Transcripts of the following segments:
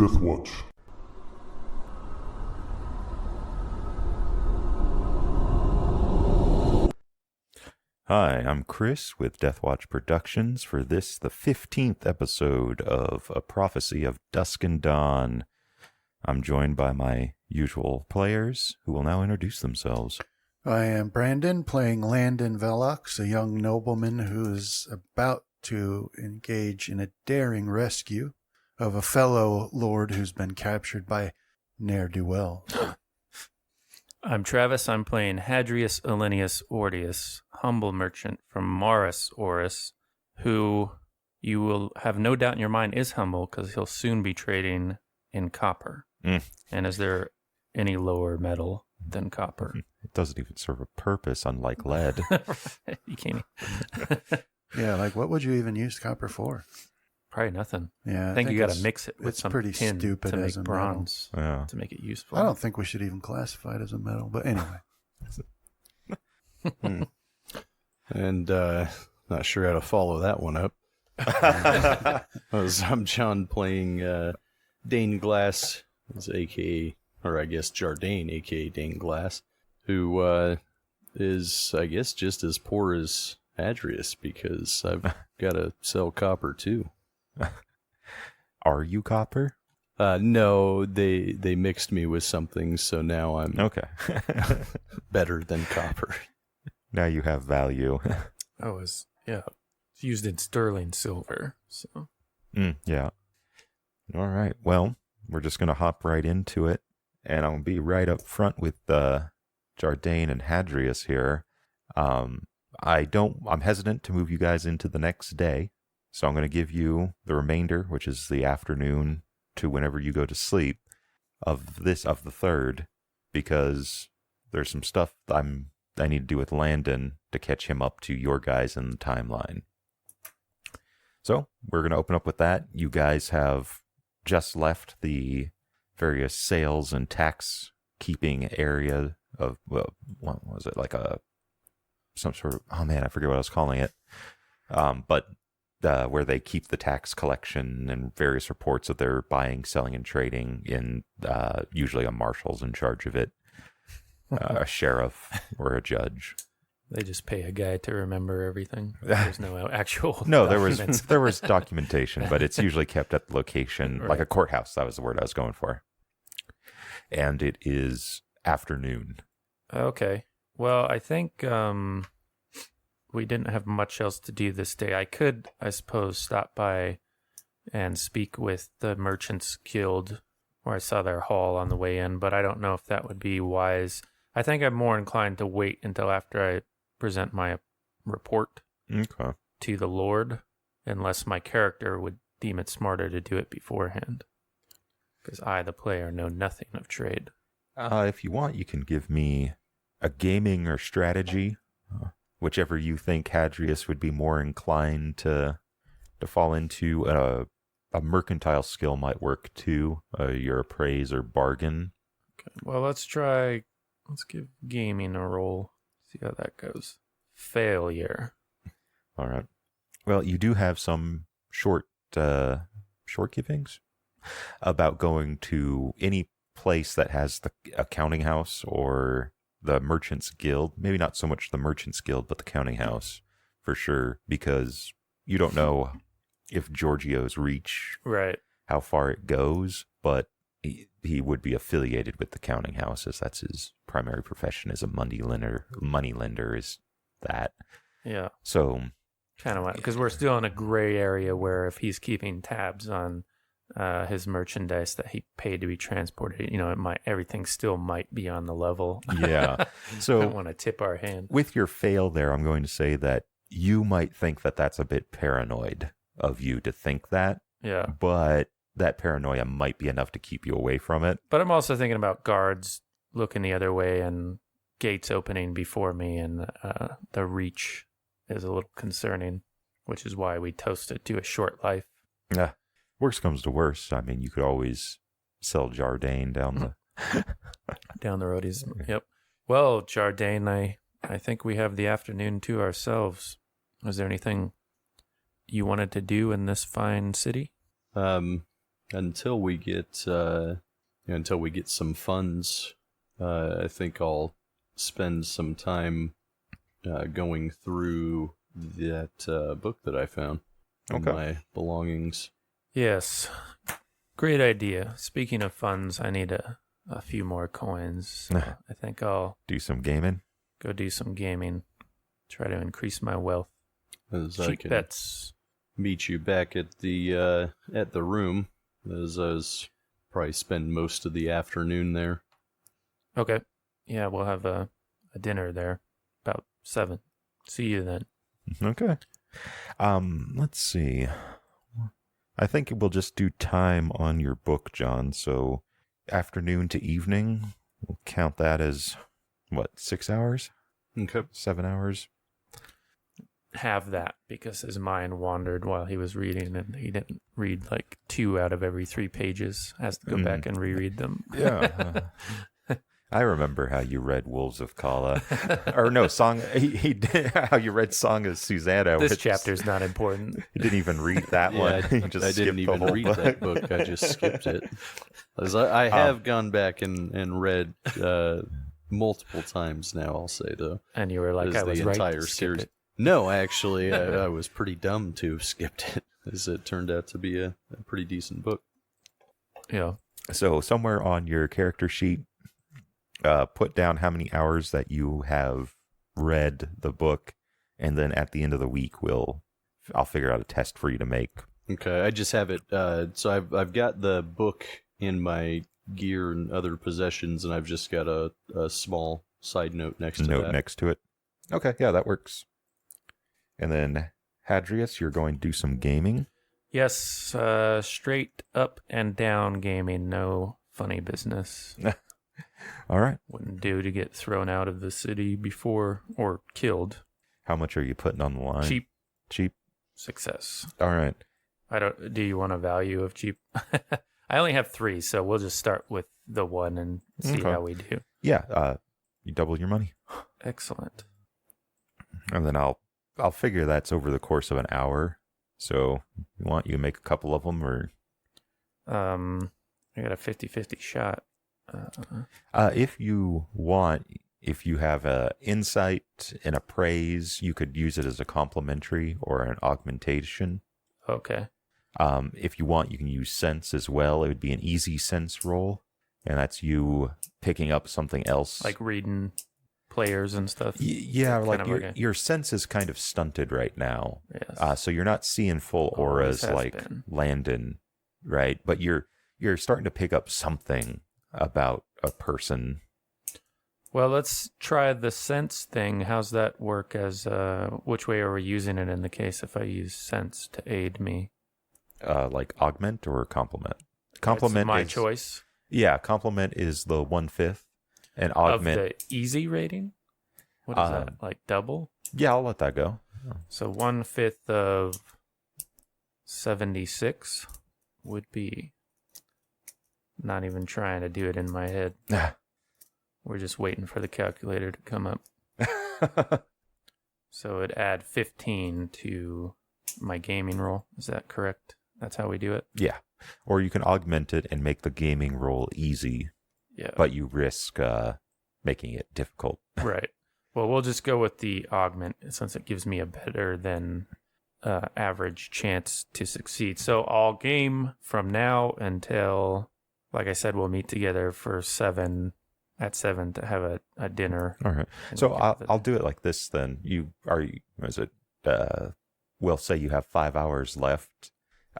Deathwatch. Hi, I'm Chris with Deathwatch Productions for this, the 15th episode of A Prophecy of Dusk and Dawn. I'm joined by my usual players, who will now introduce themselves. I am Brandon, playing Landon Velox, a young nobleman who is about to engage in a daring rescue of a fellow lord who's been captured by ne'er-do-wells. I'm Travis. I'm playing Hadrius Elenius Ordius, humble merchant from Maris Oris, who you will have no doubt in your mind is humble because he'll soon be trading in copper. And is there any lower metal than copper? It doesn't even serve a purpose, unlike lead. You can't. Yeah, like what would you even use copper for? Probably nothing. Yeah, I think you got to mix it with it's some pretty tin stupid to make as a bronze Yeah. to make it useful. I don't think we should even classify it as a metal, but anyway. And not sure how to follow that one up. I'm John, playing Dane Glass, aka, or I guess Jardane, aka Dane Glass, who is, I guess, just as poor as Adrius because I've got to sell copper too. Are you copper? No, they mixed me with something, so now I'm Okay. better than copper. Now you have value. It's used in sterling silver. So Yeah. All right. Well, we're just going to hop right into it. And I'll be right up front with Jardane and Hadrius here. I'm hesitant to move you guys into the next day. So I'm going to give you the remainder, which is the afternoon to whenever you go to sleep of the third, because there's some stuff I need to do with Landon to catch him up to your guys in the timeline. So we're going to open up with that. You guys have just left the various sales and tax keeping area of, well, what was it, like some sort of, oh man, I forget what I was calling it. But where they keep the tax collection and various reports of their buying, selling, and trading in, usually a marshal's in charge of it, a sheriff or a judge. they just pay a guy to remember everything. There's no actual No, documents. there was documentation, but it's usually kept at the location, like a courthouse. That was the word I was going for. And it is afternoon. Okay. Well, I think we didn't have much else to do this day. I could, I suppose, stop by and speak with the Merchants Guild, where I saw their hall on the way in, but I don't know if that would be wise. I think I'm more inclined to wait until after I present my report to the Lord, unless my character would deem it smarter to do it beforehand. Because I, the player, know nothing of trade. If you want, you can give me a gaming or strategy, whichever you think Hadrius would be more inclined to fall into. A mercantile skill might work too, your appraise or bargain. Okay. Well, let's give gaming a roll. See how that goes. Failure. All right. Well, you do have some short givings about going to any place that has the accounting house or the Merchants Guild. Maybe not so much the Merchants Guild, but the counting house for sure, because you don't know if Giorgio's reach, right, how far it goes, but he would be affiliated with the counting house, as that's his primary profession as a money lender is that. Yeah. So kind of because we're still in a gray area where if he's keeping tabs on his merchandise that he paid to be transported, everything still might be on the level. Yeah. So I don't want to tip our hand. With your fail there, I'm going to say that you might think that that's a bit paranoid of you to think that. Yeah. But that paranoia might be enough to keep you away from it. But I'm also thinking about guards looking the other way and gates opening before me, and the reach is a little concerning, which is why we toasted to a short life. Yeah. Worst comes to worst, I mean, you could always sell Jardane down the roadies. Yep. Well, Jardane, I think we have the afternoon to ourselves. Is there anything you wanted to do in this fine city? until we get some funds, I think I'll spend some time going through that book that I found in my belongings. Yes. Great idea. Speaking of funds, I need a few more coins. So I think I'll Do some gaming. go do some gaming. Try to increase my wealth. As I Cheap can bets. meet you back at the room, as I was probably spend most of the afternoon there. Okay. Yeah, we'll have a dinner there about 7. See you then. Okay. Let's see. I think we'll just do time on your book, John. So afternoon to evening, we'll count that as, 6 hours? Okay. 7 hours? Have that because his mind wandered while he was reading and he didn't read like 2 out of every 3 pages. Has to go back and reread them. Yeah. I remember how you read Wolves of Kala. Or no, Song. He did how you read Song of Susanna. This chapter's not important. He didn't even read that Yeah, one. He I just didn't skipped the even whole read book. that book. I just skipped it. As I have gone back and read multiple times now, I'll say, though. And you were like, As I the was right. entire to skip series. it. No, actually, I was pretty dumb to have skipped it, as it turned out to be a pretty decent book. Yeah. So somewhere on your character sheet, put down how many hours that you have read the book, and then at the end of the week, I'll figure out a test for you to make. Okay, I just have it. So I've got the book in my gear and other possessions, and I've just got a small side note next to that. Next to it. Okay, yeah, that works. And then Hadrius, you're going to do some gaming. Yes, straight up and down gaming. No funny business. All right. Wouldn't do to get thrown out of the city before or killed. How much are you putting on the line? Cheap. Success. All right. Do you want a value of cheap? I only have 3, so we'll just start with the 1 and see how we do. Yeah. You double your money. Excellent. And then I'll figure that's over the course of an hour. So you can make a couple of them, or I got a 50-50 shot. if you want, if you have a insight and a praise, you could use it as a complementary or an augmentation. Okay. If you want, you can use sense as well. It would be an easy sense roll, and that's you picking up something else, Like reading players and stuff. yeah, like kind of your sense is kind of stunted right now. Yes. So you're not seeing full Always auras has like been. Landon, right? But you're starting to pick up something about a person. Well, let's try the sense thing. How's that work as which way are we using it in the case if I use sense to aid me? Like augment or complement? Complement It's my is choice. Yeah, complement is the 1/5, and augment. Of the easy rating? What is that? Like double? Yeah, I'll let that go. So 1/5 of 76 would be, not even trying to do it in my head. We're just waiting for the calculator to come up. So it'd add 15 to my gaming roll. Is that correct? That's how we do it? Yeah, or you can augment it and make the gaming roll easy, Yeah. but you risk making it difficult. Right. Well, we'll just go with the augment since it gives me a better than average chance to succeed. So I'll game from now until, like I said, we'll meet together for 7 to have a dinner. All right. So I'll do it like this then. We'll say you have 5 hours left.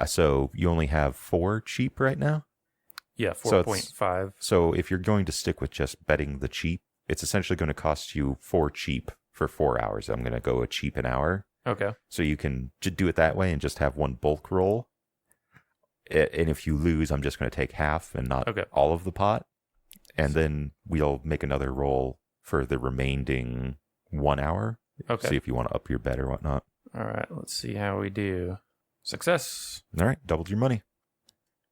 So you only have 4 cheap right now? Yeah, So 4.5. So if you're going to stick with just betting the cheap, it's essentially going to cost you 4 cheap for 4 hours. I'm going to go a cheap an hour. Okay. So you can do it that way and just have one bulk roll. And if you lose, I'm just going to take half and not all of the pot. And then we'll make another roll for the remaining 1 hour. Okay. See if you want to up your bet or whatnot. All right. Let's see how we do. Success. All right. Doubled your money.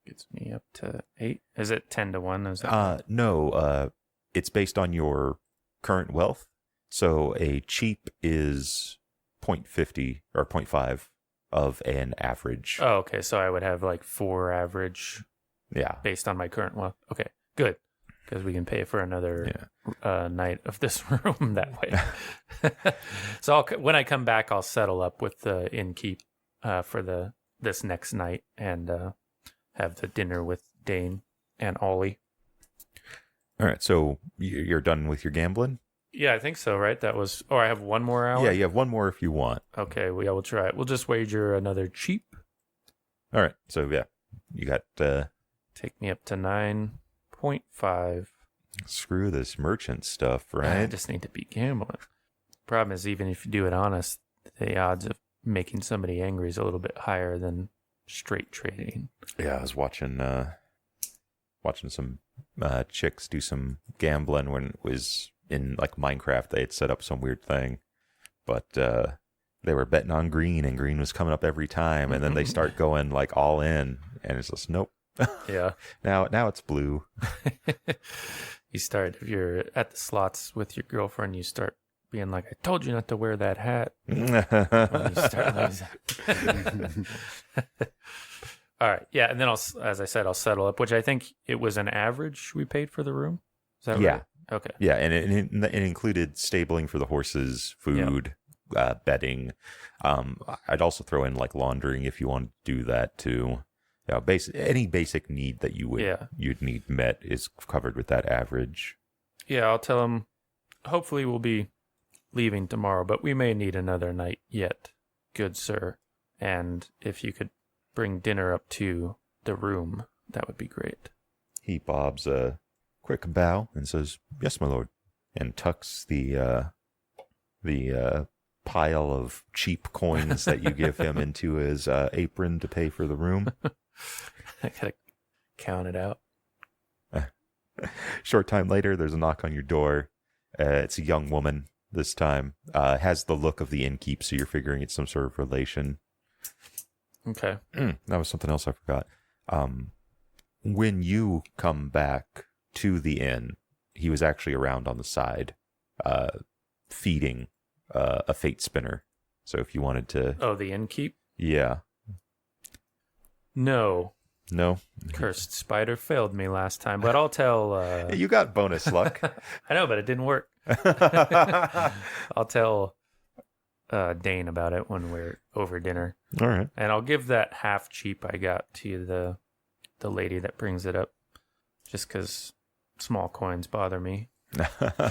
Gets me up to 8. Is it 10 to 1? Is that No. It's based on your current wealth. So a cheap is 0.50 or 0.5. of an average. Oh, okay. So I would have like 4 average Yeah. based on my current wealth. Okay, good. Because we can pay for another night of this room that way. So when I come back, I'll settle up with the innkeep for this next night and have the dinner with Dane and Ollie. All right. So you're done with your gambling? Yeah, I think so, right? That was... Oh, I have 1 more hour? Yeah, you have one more if you want. Okay, we'll try it. We'll just wager another cheap. All right. So, yeah, you got... Take me up to 9.5. Screw this merchant stuff, I right? just need to be gambling. Problem is, even if you do it honest, the odds of making somebody angry is a little bit higher than straight trading. Yeah, I was watching some chicks do some gambling when it was in like Minecraft. They had set up some weird thing, but they were betting on green, and green was coming up every time, and then they start going like all in, and it's just nope. Yeah. Now it's blue. You start, if you're at the slots with your girlfriend, you start being like, I told you not to wear that hat. When you start losing. All right. Yeah. And then as I said, I'll settle up, which I think it was an average we paid for the room. Is that Yeah. right? Okay. Yeah, and it included stabling for the horses, food, bedding. I'd also throw in like laundering if you want to do that too. Yeah, any basic need that you'd need met is covered with that average. Yeah, I'll tell him. Hopefully, we'll be leaving tomorrow, but we may need another night yet, good sir. And if you could bring dinner up to the room, that would be great. He bobs a quick bow and says, "Yes, my lord," and tucks the pile of cheap coins that you give him into his apron to pay for the room. I gotta count it out. Short time later, there's a knock on your door. It's a young woman this time. Has the look of the innkeep, so you're figuring it's some sort of relation. Okay. That was something else I forgot. When you come back to the inn, he was actually around on the side, feeding a fate spinner. So if you wanted to... Oh, the innkeep? Yeah. No. No? Cursed spider failed me last time, but I'll tell... You got bonus luck. I know, but it didn't work. I'll tell Dane about it when we're over dinner. All right. And I'll give that half cheap I got to the lady that brings it up, just because small coins bother me. She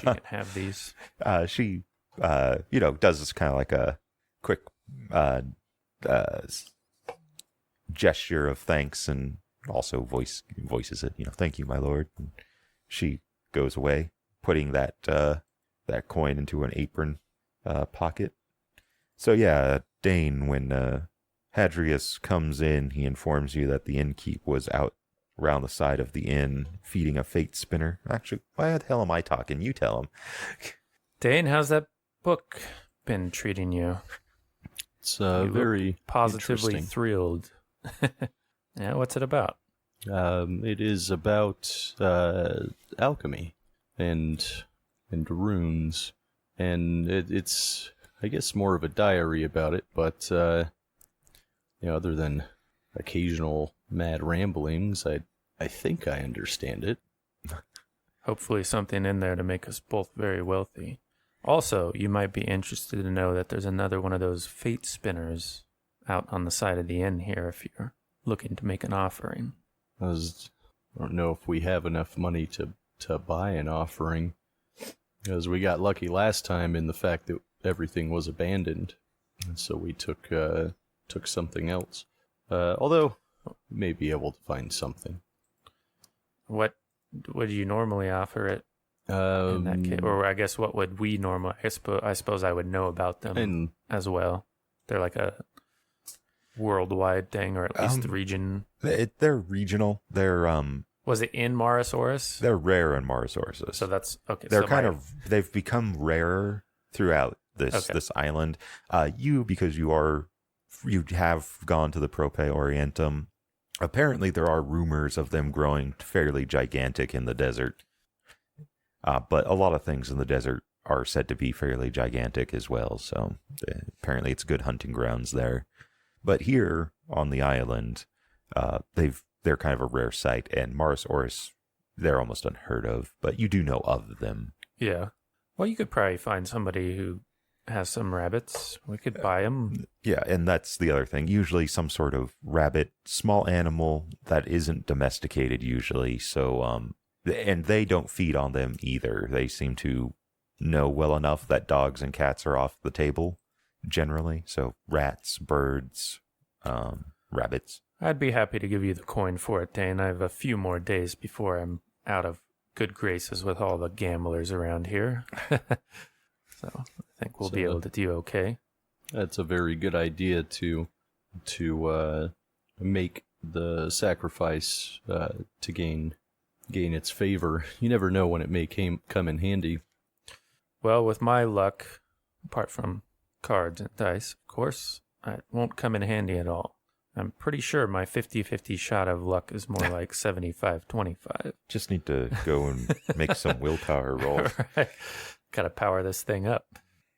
can't have these. She, does this kind of like a quick gesture of thanks and also voices it, thank you, my lord. And she goes away, putting that coin into an apron pocket. So yeah, Dane, when Hadrius comes in, he informs you that the innkeep was out around the side of the inn feeding a fate spinner. Actually, why the hell am I talking? You tell him. Dane, how's that book been treating you? It's You very look positively interesting. thrilled. Yeah, what's it about? It is about alchemy and runes, and it's I guess more of a diary about it. But other than occasional mad ramblings, I think I understand it. Hopefully something in there to make us both very wealthy. Also, you might be interested to know that there's another one of those fate spinners out on the side of the inn here if you're looking to make an offering. I don't know if we have enough money to buy an offering, because we got lucky last time in the fact that everything was abandoned, and so we took something else. Although we may be able to find something. What would you normally offer it in that case? Or I guess what would we normally... I suppose I would know about them as well. They're like a worldwide thing, or at least the region. They're regional. They're Was it in Morosaurus? they're rare in Morosaurus. So that's okay. They're so they've become rarer throughout this island. Because you have gone to the Prope Orientum. Apparently, there are rumors of them growing fairly gigantic in the desert. But a lot of things in the desert are said to be fairly gigantic as well. So apparently, it's good hunting grounds there. But here on the island, they're kind of a rare sight, and Morosaurus, they're almost unheard of, but you do know of them. Yeah. Well, you could probably find somebody who has some rabbits. We could buy them. Yeah, and that's the other thing. Usually some sort of rabbit, small animal that isn't domesticated usually. So, and they don't feed on them either. They seem to know well enough that dogs and cats are off the table generally. So rats, birds, rabbits. I'd be happy to give you the coin for it, Dane. I have a few more days before I'm out of good graces with all the gamblers around here. So I think we'll be able to do okay. That's a very good idea to make the sacrifice to gain its favor. You never know when it may come in handy. Well, with my luck, apart from cards and dice, of course, it won't come in handy at all. I'm pretty sure my 50-50 shot of luck is more like 75-25. Just need to go and make some willpower rolls. Right. Got to power this thing up.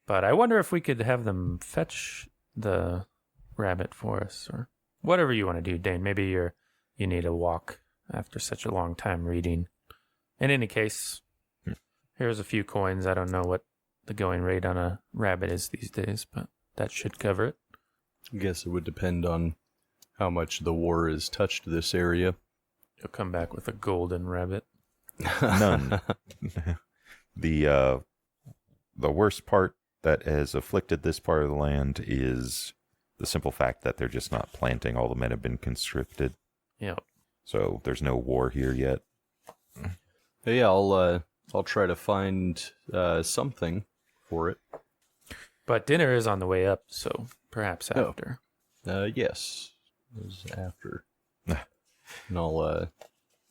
But I wonder if we could have them fetch the rabbit for us, or whatever you want to do, Dane. Maybe you need a walk after such a long time reading. In any case, here's a few coins. I don't know what the going rate on a rabbit is these days, but that should cover it. I guess it would depend on how much the war has touched this area. You'll come back with a golden rabbit. None. The worst part that has afflicted this part of the land is the simple fact that they're just not planting. All the men have been conscripted. Yeah. So there's no war here yet. Yeah, I'll try to find something for it. But dinner is on the way up, so perhaps after. Yes, it was after. And I'll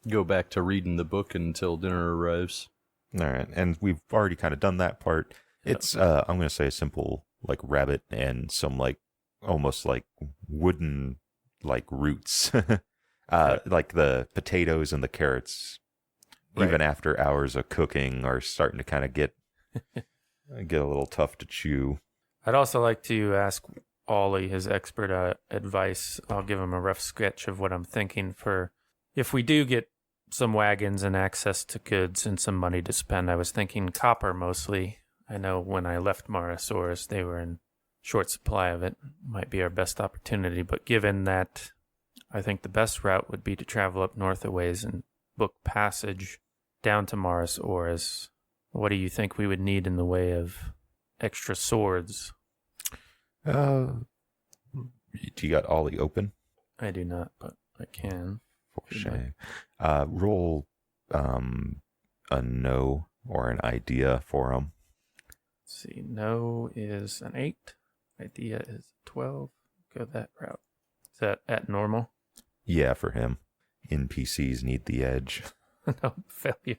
go back to reading the book until dinner arrives. All right, and we've already kind of done that part. It's I'm going to say a simple like rabbit and some like almost like wooden like roots, like the potatoes and the carrots. Right. Even after hours of cooking, are starting to kind of get a little tough to chew. I'd also like to ask Ollie his expert advice. I'll give him a rough sketch of what I'm thinking for if we do get some wagons and access to goods and some money to spend. I was thinking copper mostly. I know when I left Morosaurus, they were in short supply of it. Might be our best opportunity, but given that, I think the best route would be to travel up north a ways and book passage down to Morosaurus. What do you think we would need in the way of extra swords? Do you got Ollie open? I do not, but I can. For shame. Roll a no or an idea for him. Let's see. No is an 8. Idea is 12. Go that route. Is that at normal? Yeah, for him. NPCs need the edge. No failure.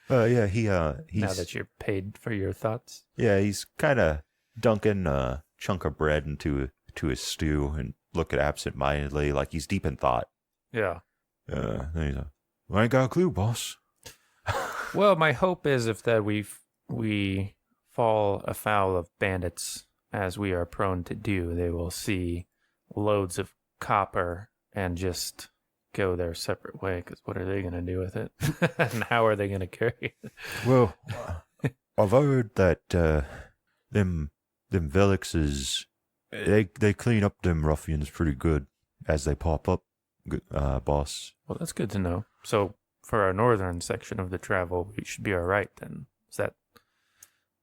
Yeah, he's Now that you're paid for your thoughts. Yeah, he's kind of dunking a chunk of bread into his stew and looking absent-mindedly like he's deep in thought. Yeah. Then he's like, I ain't got a clue, boss. Well, my hope is if that we fall afoul of bandits, as we are prone to do, they will see loads of copper and just go their separate way, because what are they going to do with it? And how are they going to carry it? Well, I've heard that them Velixes, they clean up them ruffians pretty good as they pop up, boss. Well, that's good to know. So for our northern section of the travel, we should be all right then. Is that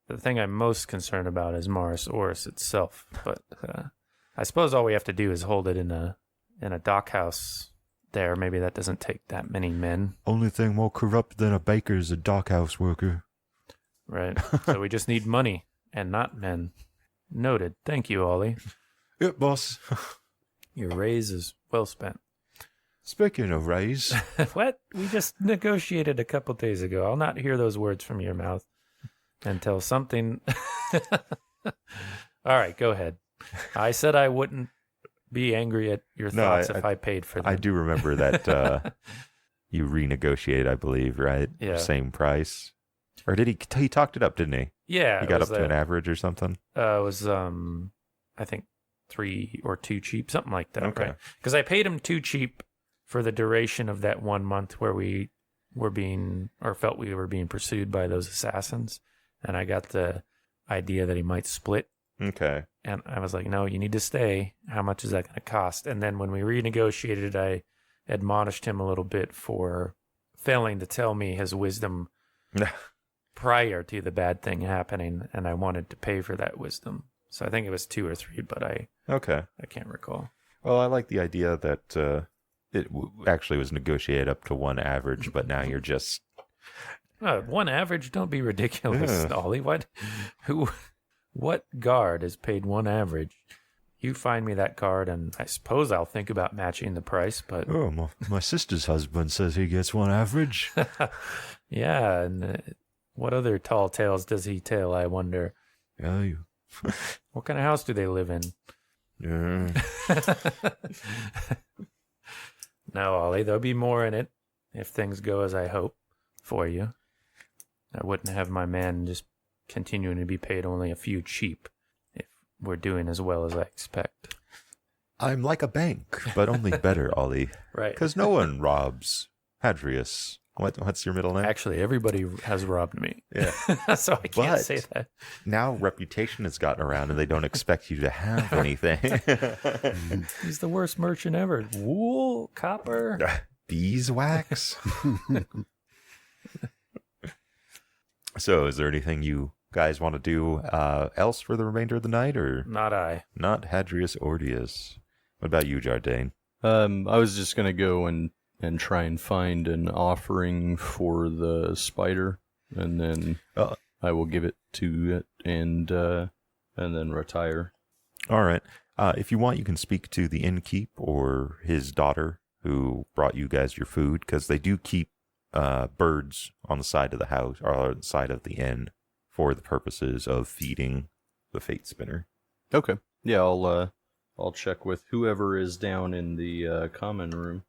the thing I'm most concerned about is Morosaurus itself, but I suppose all we have to do is hold it in a dockhouse there. Maybe that doesn't take that many men. Only thing more corrupt than a baker is a dockhouse worker. Right. So we just need money and not men. Noted. Thank you, Ollie. Yep, boss. Your raise is well spent. Speaking of raise. What? We just negotiated a couple days ago. I'll not hear those words from your mouth until something... All right, go ahead. I said I wouldn't be angry at your thoughts if I paid for them. I do remember that you renegotiated, I believe, right? Yeah. Same price. Or did he talked it up, didn't he? Yeah. He got up to an average or something? It was, I think, 3 or 2 cheap, something like that, Okay. right? Because I paid him 2 cheap for the duration of that 1 month where we were being, or felt we were being pursued by those assassins. And I got the idea that he might split. Okay. And I was like, no, you need to stay. How much is that going to cost? And then when we renegotiated, I admonished him a little bit for failing to tell me his wisdom prior to the bad thing happening. And I wanted to pay for that wisdom. So I think it was 2 or 3, but I can't recall. Well, I like the idea that actually was negotiated up to 1 average, but now you're just 1 average? Don't be ridiculous, Ollie. What guard is paid 1 average? You find me that card, and I suppose I'll think about matching the price, but... Oh, my sister's husband says he gets 1 average. Yeah, and what other tall tales does he tell, I wonder? Yeah, you... What kind of house do they live in? Yeah. No, Ollie, there'll be more in it if things go as I hope for you. I wouldn't have my man just continuing to be paid only a few cheap if we're doing as well as I expect. I'm like a bank, but only better, Ollie. Right. Because no one robs Hadrius. What's your middle name? Actually, everybody has robbed me. Yeah. So I can't say that. Now reputation has gotten around and they don't expect you to have anything. He's the worst merchant ever. Wool, copper. Beeswax. So is there anything you guys want to do else for the remainder of the night, or Not I. not Hadrius Ordius? What about you, Jardane? I was just gonna go and try and find an offering for the spider, and then I will give it to it and then retire. All right. If you want, you can speak to the innkeep or his daughter who brought you guys your food, because they do keep birds on the side of the house or side of the inn for the purposes of feeding the fate spinner. Okay. Yeah, I'll check with whoever is down in the common room.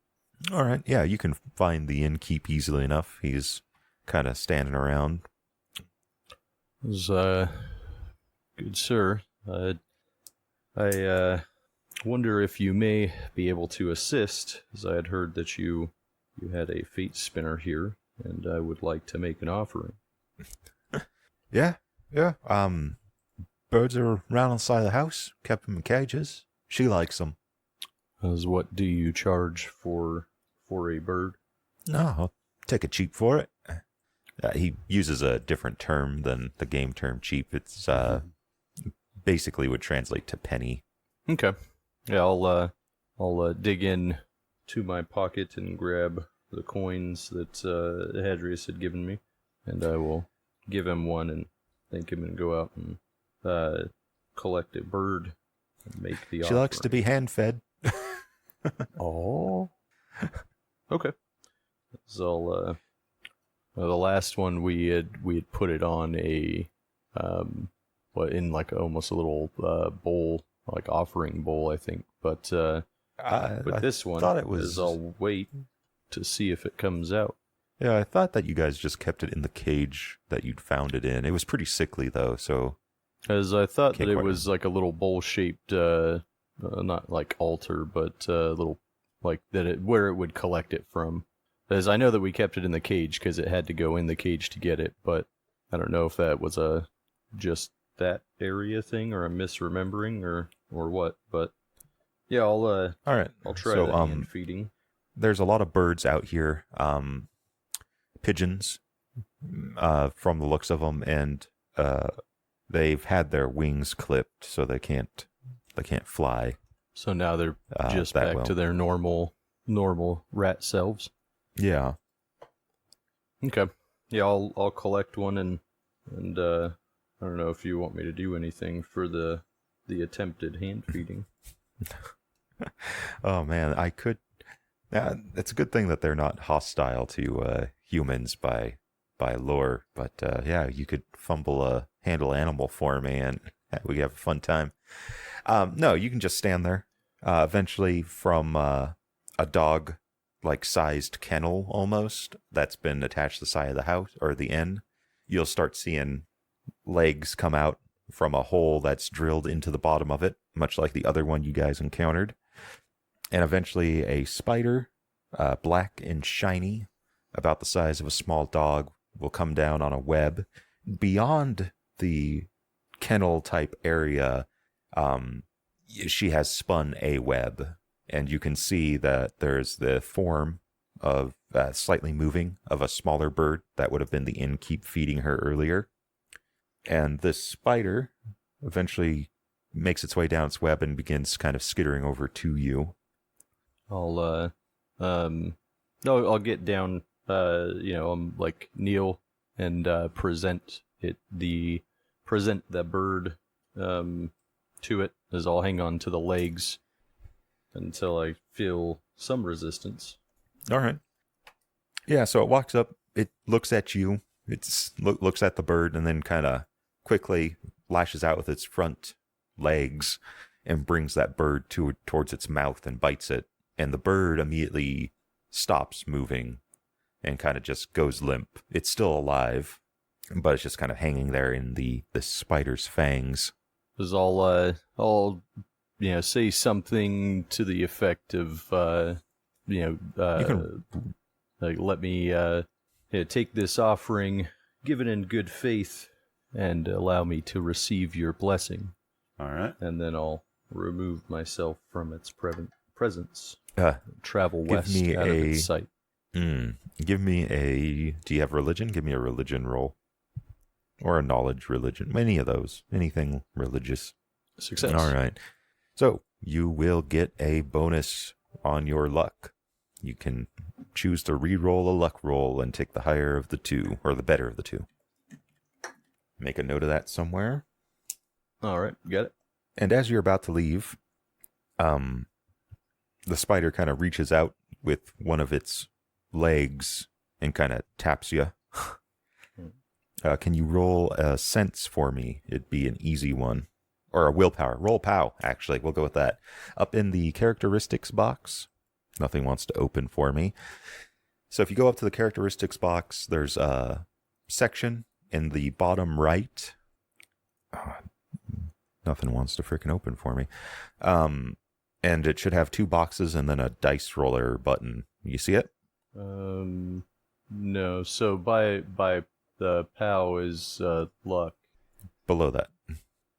All right. Yeah, you can find the innkeep easily enough. He's kind of standing around. Good sir. I wonder if you may be able to assist, as I had heard that you had a fate spinner here, and I would like to make an offering. Yeah. Birds are around on the side of the house. Kept them in cages. She likes them. As what do you charge for a bird? No, I'll take a cheap for it. He uses a different term than the game term cheap. It's basically would translate to penny. Okay. Yeah, I'll dig in to my pocket and grab the coins that Hadrius had given me, and I will give him one and thank him and go out and collect a bird and make the She offering. likes to be hand-fed. Oh. Okay. So the last one we had put it on a in like almost a little bowl, like offering bowl, I think. But with this one, thought it was. I'll wait to see if it comes out. Yeah, I thought that you guys just kept it in the cage that you'd found it in. It was pretty sickly though, so. As I thought Can't that it quite was like a little bowl-shaped, not like altar, but little like that where it would collect it from. As I know that we kept it in the cage because it had to go in the cage to get it, but I don't know if that was just that area thing or a misremembering or what. But yeah, All right. I'll try So, the hand feeding. There's a lot of birds out here, pigeons, from the looks of them, and they've had their wings clipped, so they can't fly. So now they're just that back well. to their normal rat selves. Yeah. Okay. Yeah, I'll collect one and I don't know if you want me to do anything for the attempted hand feeding. Oh man, I could. It's a good thing that they're not hostile to humans by lore, but yeah, you could fumble a handle animal for me, and we have a fun time. No, you can just stand there. Eventually, from a dog like sized kennel almost that's been attached to the side of the house or the inn, you'll start seeing legs come out from a hole that's drilled into the bottom of it, much like the other one you guys encountered. And eventually a spider, black and shiny, about the size of a small dog, will come down on a web. Beyond the kennel type area, she has spun a web, and you can see that there's the form of slightly moving of a smaller bird that would have been the innkeep feeding her earlier. And this spider eventually makes its way down its web and begins kind of skittering over to you. I'll get down, like kneel and present the bird to it, as I'll hang on to the legs until I feel some resistance. All right. Yeah, so it walks up, it looks at you, it looks at the bird, and then kind of quickly lashes out with its front legs and brings that bird towards its mouth and bites it. And the bird immediately stops moving and kind of just goes limp. It's still alive, but it's just kind of hanging there in the spider's fangs. Because I'll say something to the effect of, You can... like, let me take this offering, give it in good faith, and allow me to receive your blessing. All right. And then I'll remove myself from its presence. Travel give west me out of its sight. Give me a... Do you have religion? Give me a religion roll. Or a knowledge religion. Any of those. Anything religious. Success. All right. So, you will get a bonus on your luck. You can choose to re-roll a luck roll and take the higher of the two, or the better of the two. Make a note of that somewhere. All right, got it. And as you're about to leave, the spider kind of reaches out with one of its legs and kind of taps you. Can you roll a sense for me? It'd be an easy one. Or a willpower. Roll POW, actually. We'll go with that. Up in the characteristics box. Nothing wants to open for me. So if you go up to the characteristics box, there's a section in the bottom right. Nothing wants to freaking open for me. And it should have two boxes and then a dice roller button. You see it? No. So by the POW is luck. Below that.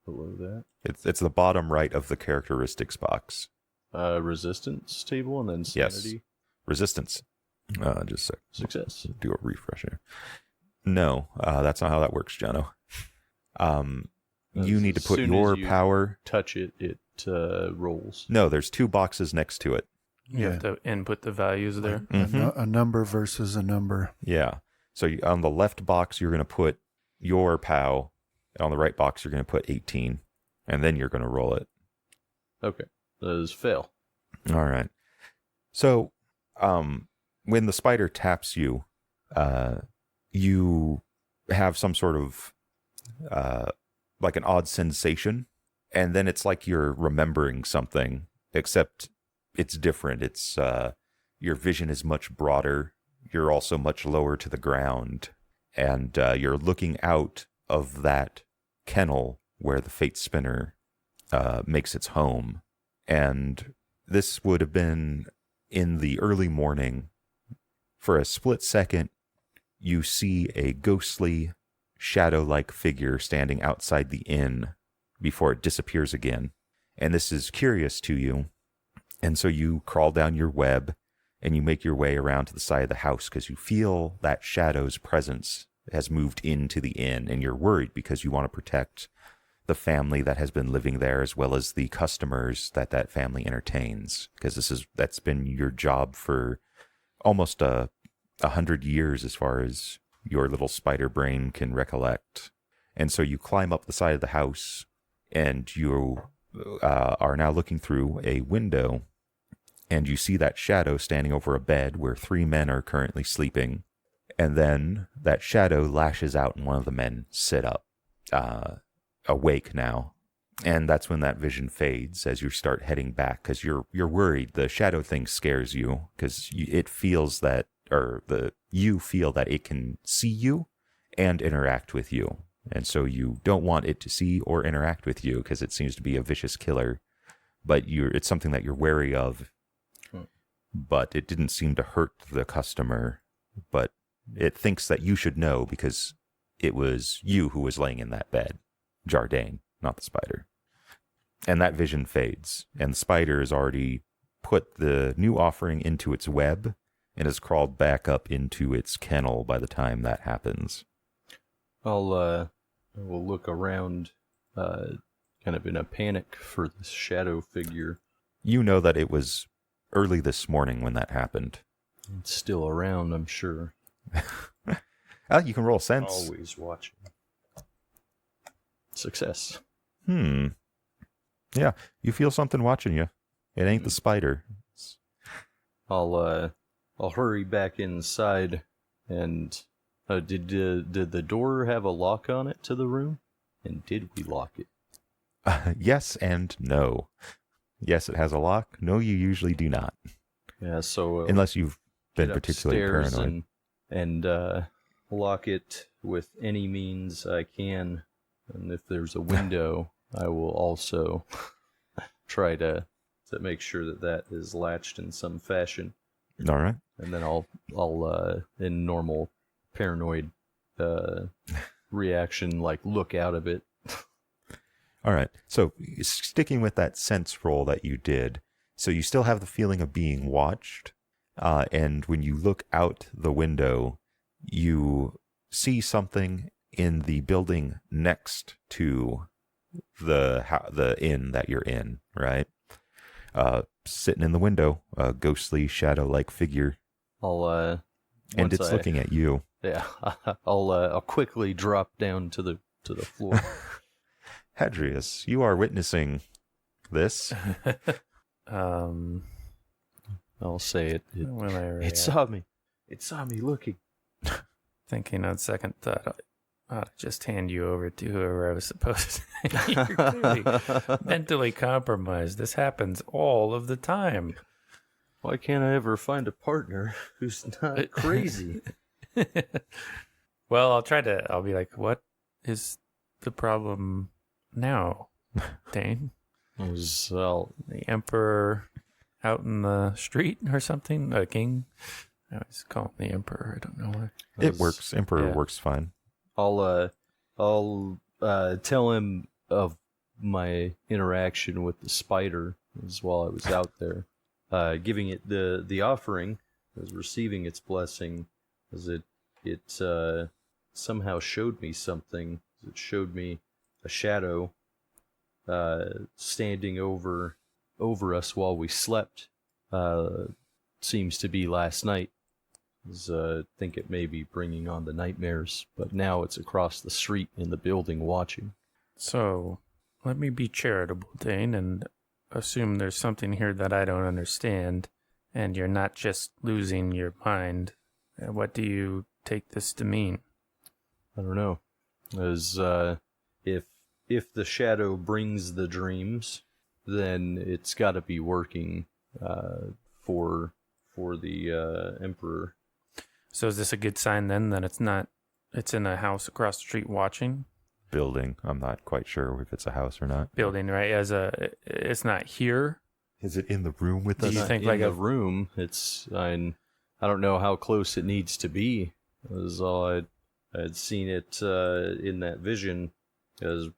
Below that? It's the bottom right of the characteristics box. Resistance table and then sanity. Yes. Resistance. Just a sec. Success. Do a refresh here. No, that's not how that works, Jono. You need to put your power... Touch it, it rolls. No, there's two boxes next to it. You have to input the values there. A number versus a number. Yeah. So on the left box, you're going to put your POW. And on the right box, you're going to put 18. And then you're going to roll it. Okay. Those fail. All right. So when the spider taps you, you have some sort of like an odd sensation. And then it's like you're remembering something, except it's different. It's your vision is much broader. You're also much lower to the ground. And you're looking out of that kennel where the Fate Spinner makes its home. And this would have been in the early morning. For a split second, you see a ghostly, shadow-like figure standing outside the inn before it disappears again. And this is curious to you. And so you crawl down your web and you make your way around to the side of the house because you feel that shadow's presence has moved into the inn, and you're worried because you want to protect the family that has been living there as well as the customers that family entertains, because that's been your job for almost 100 years as far as your little spider brain can recollect. And so you climb up the side of the house and you are now looking through a window, and you see that shadow standing over a bed where 3 men are currently sleeping. And then that shadow lashes out and one of the men sit up, awake now. And that's when that vision fades as you start heading back, because you're worried. The shadow thing scares you because it feels that, you feel that it can see you and interact with you. And so you don't want it to see or interact with you because it seems to be a vicious killer. But it's something that you're wary of. But it didn't seem to hurt the customer. But it thinks that you should know because it was you who was laying in that bed. Jardane, not the spider. And that vision fades. And the spider has already put the new offering into its web and has crawled back up into its kennel by the time that happens. We'll look around, kind of in a panic for this shadow figure. You know that it was early this morning when that happened. It's still around, I'm sure. You can roll sense. Always watching. Success. Yeah, you feel something watching you. It ain't the spider. I'll hurry back inside. And did the door have a lock on it to the room? And did we lock it? Yes and no. Yes, it has a lock. No, you usually do not. Yeah, so unless you've been get particularly upstairs paranoid. and lock it with any means I can. And if there's a window, I will also try to make sure that is latched in some fashion. All right. And then I'll in normal paranoid reaction, like look out of it. All right. So sticking with that sense roll that you did, so you still have the feeling of being watched. And when you look out the window, you see something in the building next to the inn that you're in, right? Sitting in the window, a ghostly shadow-like figure. And it's looking at you. Yeah, I'll quickly drop down to the floor. Hadrius, you are witnessing this. I'll say it. It saw me. It saw me looking. Thinking on second thought, I'll just hand you over to whoever I was supposed to. You're clearly mentally compromised. This happens all of the time. Why can't I ever find a partner who's not crazy? Well, I'll be like, what is the problem now, Dane? Well, The Emperor out in the street or something? A king? I always call him the Emperor. I don't know why. It works. Emperor works fine. I'll tell him of my interaction with the spider as while I was out there, giving it the offering, as receiving its blessing, as it somehow showed me something. It showed me a shadow standing over us while we slept. Seems to be last night. I think it may be bringing on the nightmares, but now it's across the street in the building watching. So, let me be charitable, Dane, and assume there's something here that I don't understand, and you're not just losing your mind. What do you take this to mean? I don't know. As if the shadow brings the dreams, then it's got to be working for the Emperor. So is this a good sign then that it's in a house across the street watching? Building. I'm not quite sure if it's a house or not. Building, right? It's not here. Is it in the room with Do us? you think in like the a room? It's I don't know how close it needs to be. That was all I had seen it in that vision, because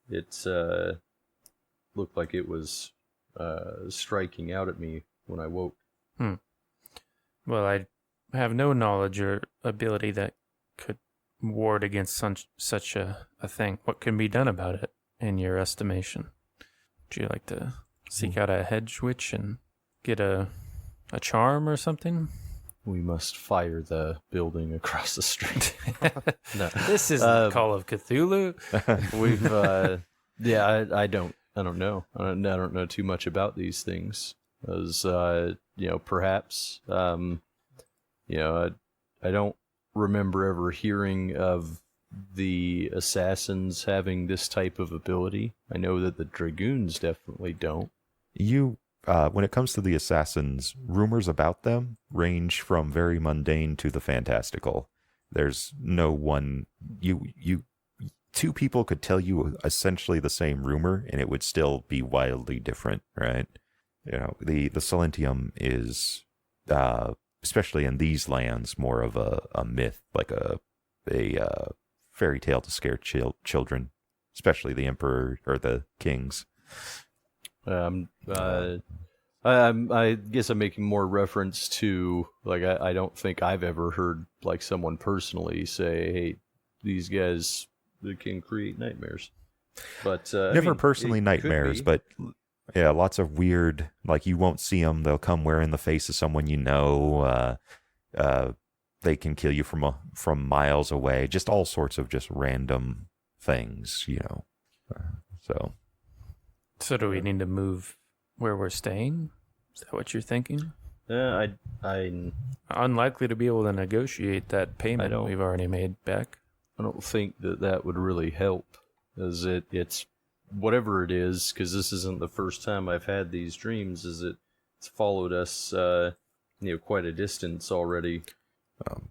it looked like it was striking out at me when I woke. Well, I have no knowledge or ability that could ward against such a thing. What can be done about it, in your estimation? Would you like to seek out a hedge witch and get a charm or something? We must fire the building across the street. No. This isn't Call of Cthulhu. We've I don't know. I don't know too much about these things. As perhaps I don't remember ever hearing of the assassins having this type of ability. I know that the dragoons definitely don't. You, when it comes to the assassins, rumors about them range from very mundane to the fantastical. There's no one. two people could tell you essentially the same rumor, and it would still be wildly different, right? The Silentium is, especially in these lands, more of a myth, like a fairy tale to scare children, especially the emperor or the kings. I guess I'm making more reference to, like, I don't think I've ever heard, like, someone personally say, hey, these guys, they can create nightmares. But Never personally nightmares, but yeah, lots of weird, like, you won't see them. They'll come wearing the face of someone you know. They can kill you from miles away. Just all sorts of just random things, So do we need to move where we're staying? Is that what you're thinking? I Unlikely to be able to negotiate that payment don't- we've already made back. I don't think that would really help, as it's whatever it is, because this isn't the first time I've had these dreams. It's followed us, quite a distance already.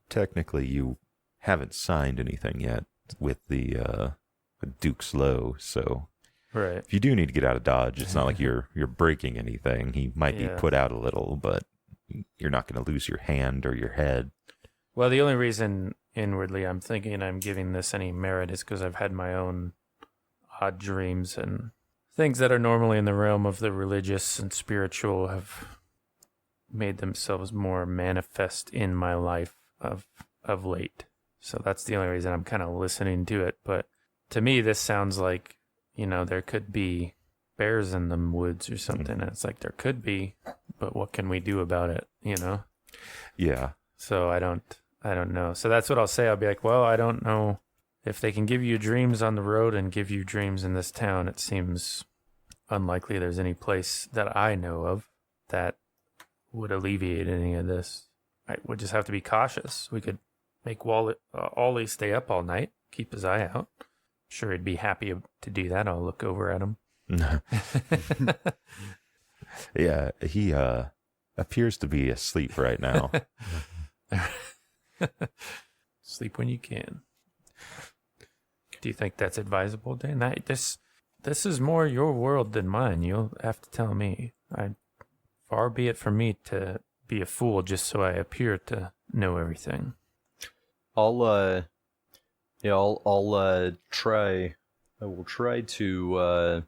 Technically, you haven't signed anything yet with the Duke's Low, so Right. if you do need to get out of Dodge, it's not like you're breaking anything. He might be Yeah. put out a little, but you're not going to lose your hand or your head. Well, the only reason inwardly I'm thinking I'm giving this any merit is because I've had my own odd dreams, and things that are normally in the realm of the religious and spiritual have made themselves more manifest in my life of late. So that's the only reason I'm kind of listening to it. But to me, this sounds like, there could be bears in the woods or something. And it's like, there could be, but what can we do about it, Yeah. So I don't know. So that's what I'll say. I'll be like, well, I don't know if they can give you dreams on the road and give you dreams in this town. It seems unlikely there's any place that I know of that would alleviate any of this. I would just have to be cautious. We could make Ollie stay up all night, keep his eye out. Sure, he'd be happy to do that. I'll look over at him. Yeah, he appears to be asleep right now. Sleep when you can. Do you think that's advisable, Dan? This is more your world than mine. You'll have to tell me. Far be it from me to be a fool just so I appear to know everything. I'll try. I will try to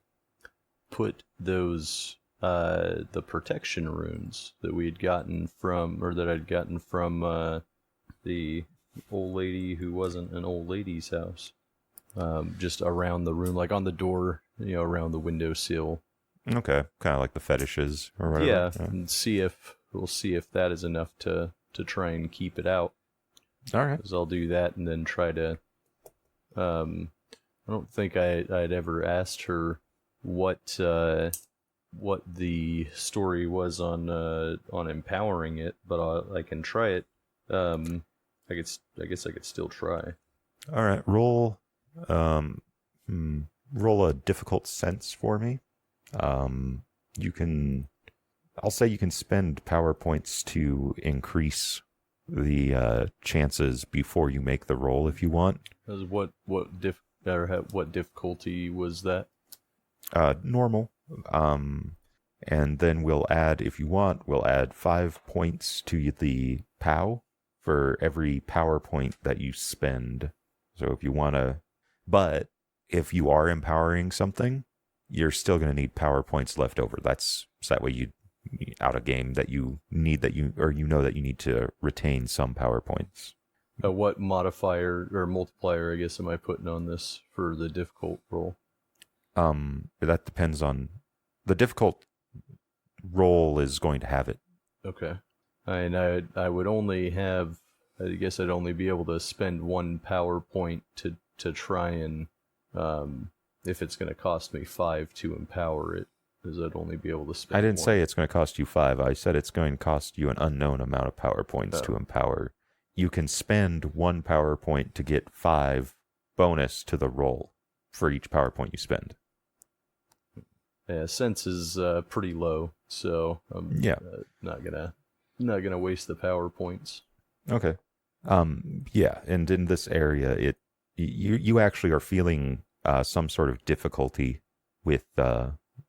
put those the protection runes that we had gotten from, or that I'd gotten from the old lady who wasn't an old lady's house, just around the room, like on the door, around the windowsill. Okay, kind of like the fetishes or whatever. Yeah, and we'll see if that is enough to try and keep it out. All right. Because I'll do that and then try to. I don't think I'd ever asked her what the story was on empowering it, but I can try it. I guess I could still try. All right. Roll a difficult sense for me. I'll say you can spend power points to increase the chances before you make the roll if you want. What difficulty was that? Normal. And then we'll add, if you want, 5 points to the POW for every power point that you spend. So if you want to, but if you are empowering something, you're still going to need power points left over. So that way you out a game that you need that you need to retain some power points. What modifier or multiplier, I guess, am I putting on this for the difficult roll? That depends on the difficult roll is going to have it. Okay. And I would only have, I guess I'd only be able to spend one power point to try and, if it's going to cost me 5 to empower it, because I'd only be able to spend I didn't one. say it's going to cost you 5. I said it's going to cost you an unknown amount of power points to empower. You can spend 1 power point to get 5 bonus to the roll for each power point you spend. Yeah, sense is pretty low, so I'm not gonna waste the power points. Okay. Yeah, and in this area, you actually are feeling some sort of difficulty with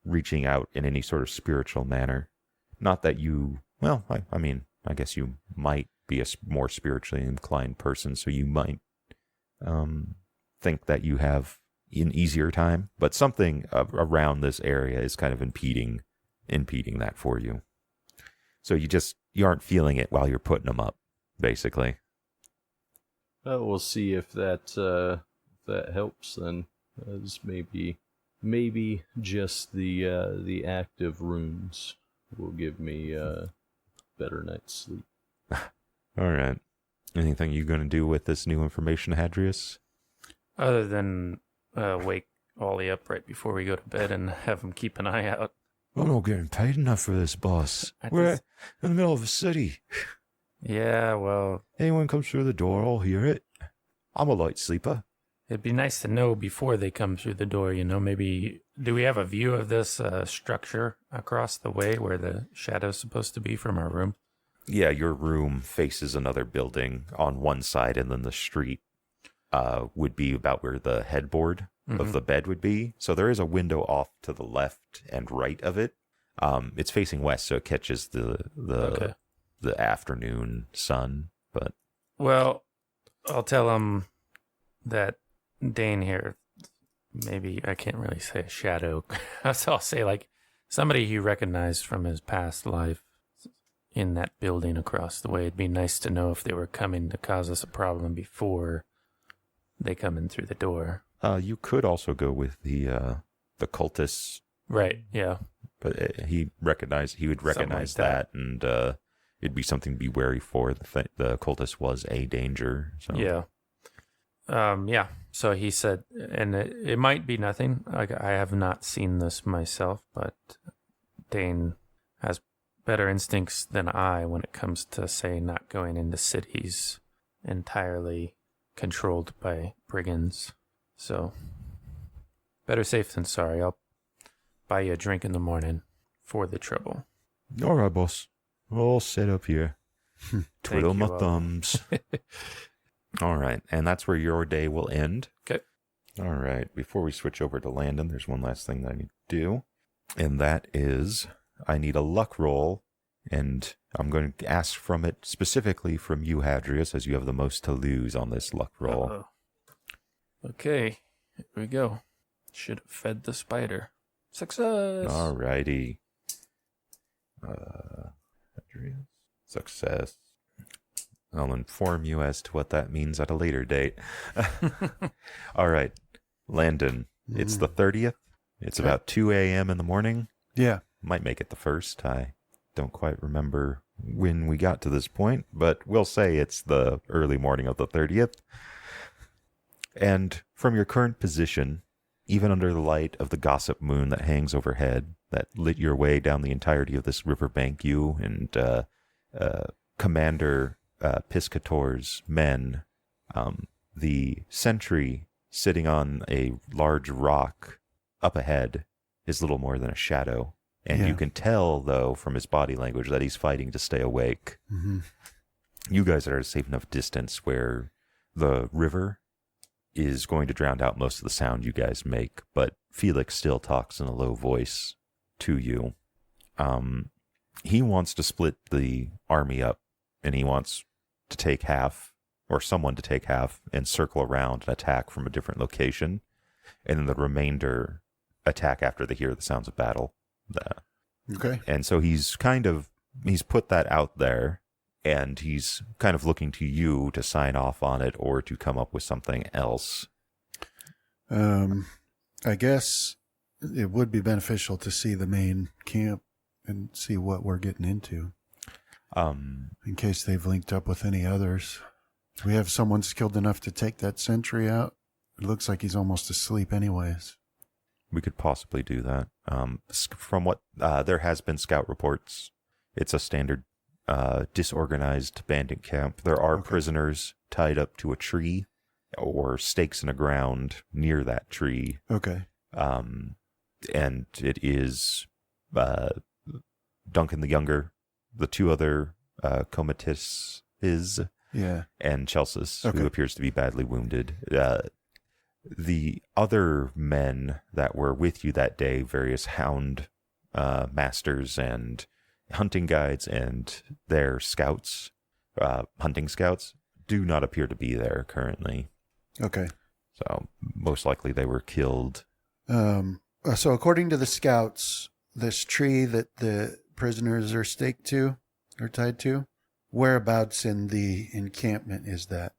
reaching out in any sort of spiritual manner. Not that you, well, I mean, I guess you might be a more spiritually inclined person, so you might think that you have an easier time, but something around this area is kind of impeding that for you. So you aren't feeling it while you're putting them up, basically. Well, we'll see if that helps then. As maybe just the active runes will give me a better night's sleep. All right. Anything you going to do with this new information, Hadrius? Other than wake Ollie up right before we go to bed and have him keep an eye out. I'm not getting paid enough for this, boss. We're in the middle of a city. Yeah, well... Anyone comes through the door, I'll hear it. I'm a light sleeper. It'd be nice to know before they come through the door, maybe... Do we have a view of this structure across the way where the shadow's supposed to be from our room? Yeah, your room faces another building on one side, and then the street would be about where the headboard of the bed would be. So there is a window off to the left and right of it. It's facing west, so it catches the afternoon sun. But well, I'll tell him that Dane here, maybe I can't really say a shadow. So I'll say like somebody he recognized from his past life in that building across the way. It'd be nice to know if they were coming to cause us a problem before they come in through the door. You could also go with the cultists. Right, yeah. But he would recognize like that, and it'd be something to be wary for. The cultist was a danger. So. Yeah. Yeah. So he said, and it might be nothing. I have not seen this myself, but Dane has better instincts than I when it comes to, say, not going into cities entirely controlled by brigands. So, better safe than sorry. I'll buy you a drink in the morning for the trouble. All right, boss. I'll sit up here. Twiddle my thumbs. All right. And that's where your day will end. Okay. All right. Before we switch over to Landon, there's one last thing that I need to do. And that is I need a luck roll. And I'm going to ask from it specifically from you, Hadrius, as you have the most to lose on this luck roll. Uh-oh. Okay. Here we go. Should have fed the spider. Success. All righty. Hadrius. Success. I'll inform you as to what that means at a later date. All right. Landon, it's the 30th. It's about 2 a.m. in the morning. Yeah. Might make it the 1st. I don't quite remember when we got to this point, but we'll say it's the early morning of the 30th. And from your current position, even under the light of the gossip moon that hangs overhead, that lit your way down the entirety of this riverbank, you and Commander Piscator's men, the sentry sitting on a large rock up ahead is little more than a shadow. And you can tell, though, from his body language that he's fighting to stay awake. Mm-hmm. You guys are at a safe enough distance where the river is going to drown out most of the sound you guys make, but Felix still talks in a low voice to you. He wants to split the army up, and he wants to take half, or someone to take half, and circle around and attack from a different location, and then the remainder attack after they hear the sounds of battle. Okay. And so he's put that out there, and he's kind of looking to you to sign off on it or to come up with something else. I guess it would be beneficial to see the main camp and see what we're getting into. In case they've linked up with any others. Do we have someone skilled enough to take that sentry out? It looks like he's almost asleep anyways. We could possibly do that. From what there has been scout reports, it's a standard disorganized bandit camp. There are prisoners tied up to a tree or stakes in the ground near that tree. Okay. And it is Duncan the Younger, the two other Comatis and Chelsis, who appears to be badly wounded. the other men that were with you that day, various hound masters and hunting guides and their scouts, hunting scouts, do not appear to be there currently. Okay. So most likely they were killed. So according to the scouts, this tree that the prisoners are staked to, or tied to, whereabouts in the encampment is that?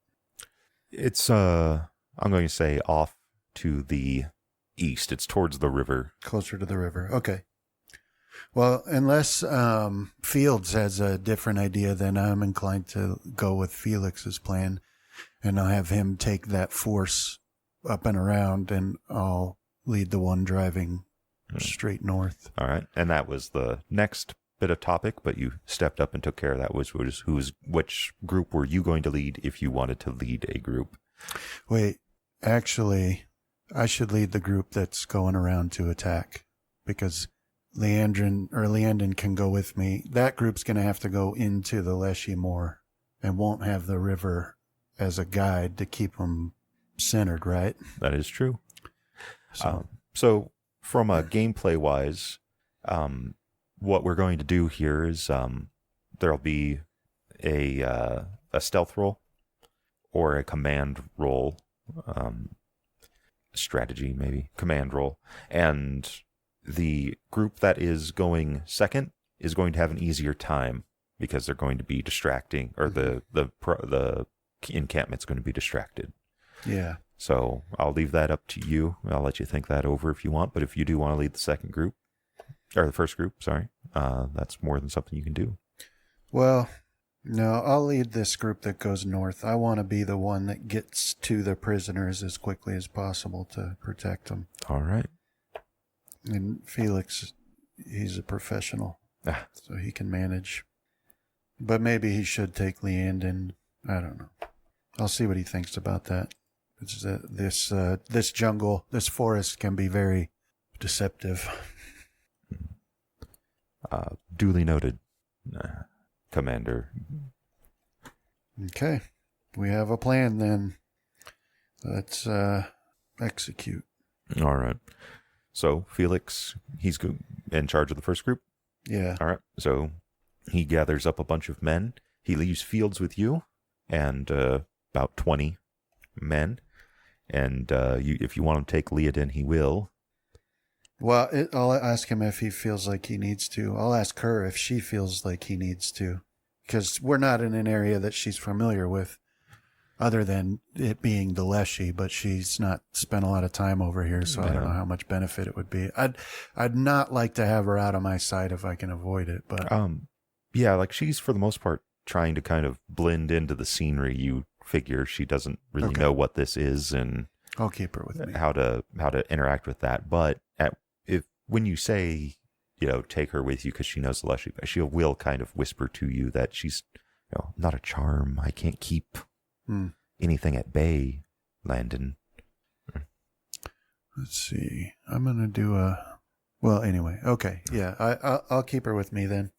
It's, I'm going to say off to the east. It's towards the river. Closer to the river. Okay. Well, unless Fields has a different idea, then I'm inclined to go with Felix's plan, and I'll have him take that force up and around, and I'll lead the one driving straight north. All right. And that was the next bit of topic, but you stepped up and took care of that. Which group were you going to lead if you wanted to lead a group? Wait, actually, I should lead the group that's going around to attack, because Leandrin can go with me. That group's going to have to go into the Leshy Moor and won't have the river as a guide to keep them centered, right? That is true. So, So from a gameplay wise, what we're going to do here is there'll be a stealth roll or a command roll, strategy maybe, command roll, and the group that is going second is going to have an easier time because they're going to be distracting, or the encampment's going to be distracted. yeah. So I'll leave that up to you. I'll let you think that over if you want. But if you do want to lead the second group, or the first group, sorry, that's more than something you can do. Well, no, I'll lead this group that goes north. I want to be the one that gets to the prisoners as quickly as possible to protect them. All right. And Felix, he's a professional, so he can manage. But maybe he should take Leandin. I don't know. I'll see what he thinks about that. It's, this jungle, this forest can be very deceptive. Duly noted, Commander. Okay. We have a plan then. Let's execute. All right. So Felix, he's in charge of the first group. Yeah. All right. So he gathers up a bunch of men. He leaves Fields with you and about 20 men. And if you want him to take Leodin, he will. Well, I'll ask him if he feels like he needs to. I'll ask her if she feels like he needs to. Because we're not in an area that she's familiar with, other than it being the Leshy, but she's not spent a lot of time over here, so I don't know how much benefit it would be. I'd not like to have her out of my sight if I can avoid it, but yeah, like she's for the most part trying to kind of blend into the scenery. You figure she doesn't really know what this is and I'll keep her with me. How to interact with that. But when you say, take her with you because she knows the Leshy, she will kind of whisper to you that she's, not a charm. I can't keep anything at bay, Landon. Let's see. I'm going to do well, anyway. Okay. Yeah. I'll keep her with me then.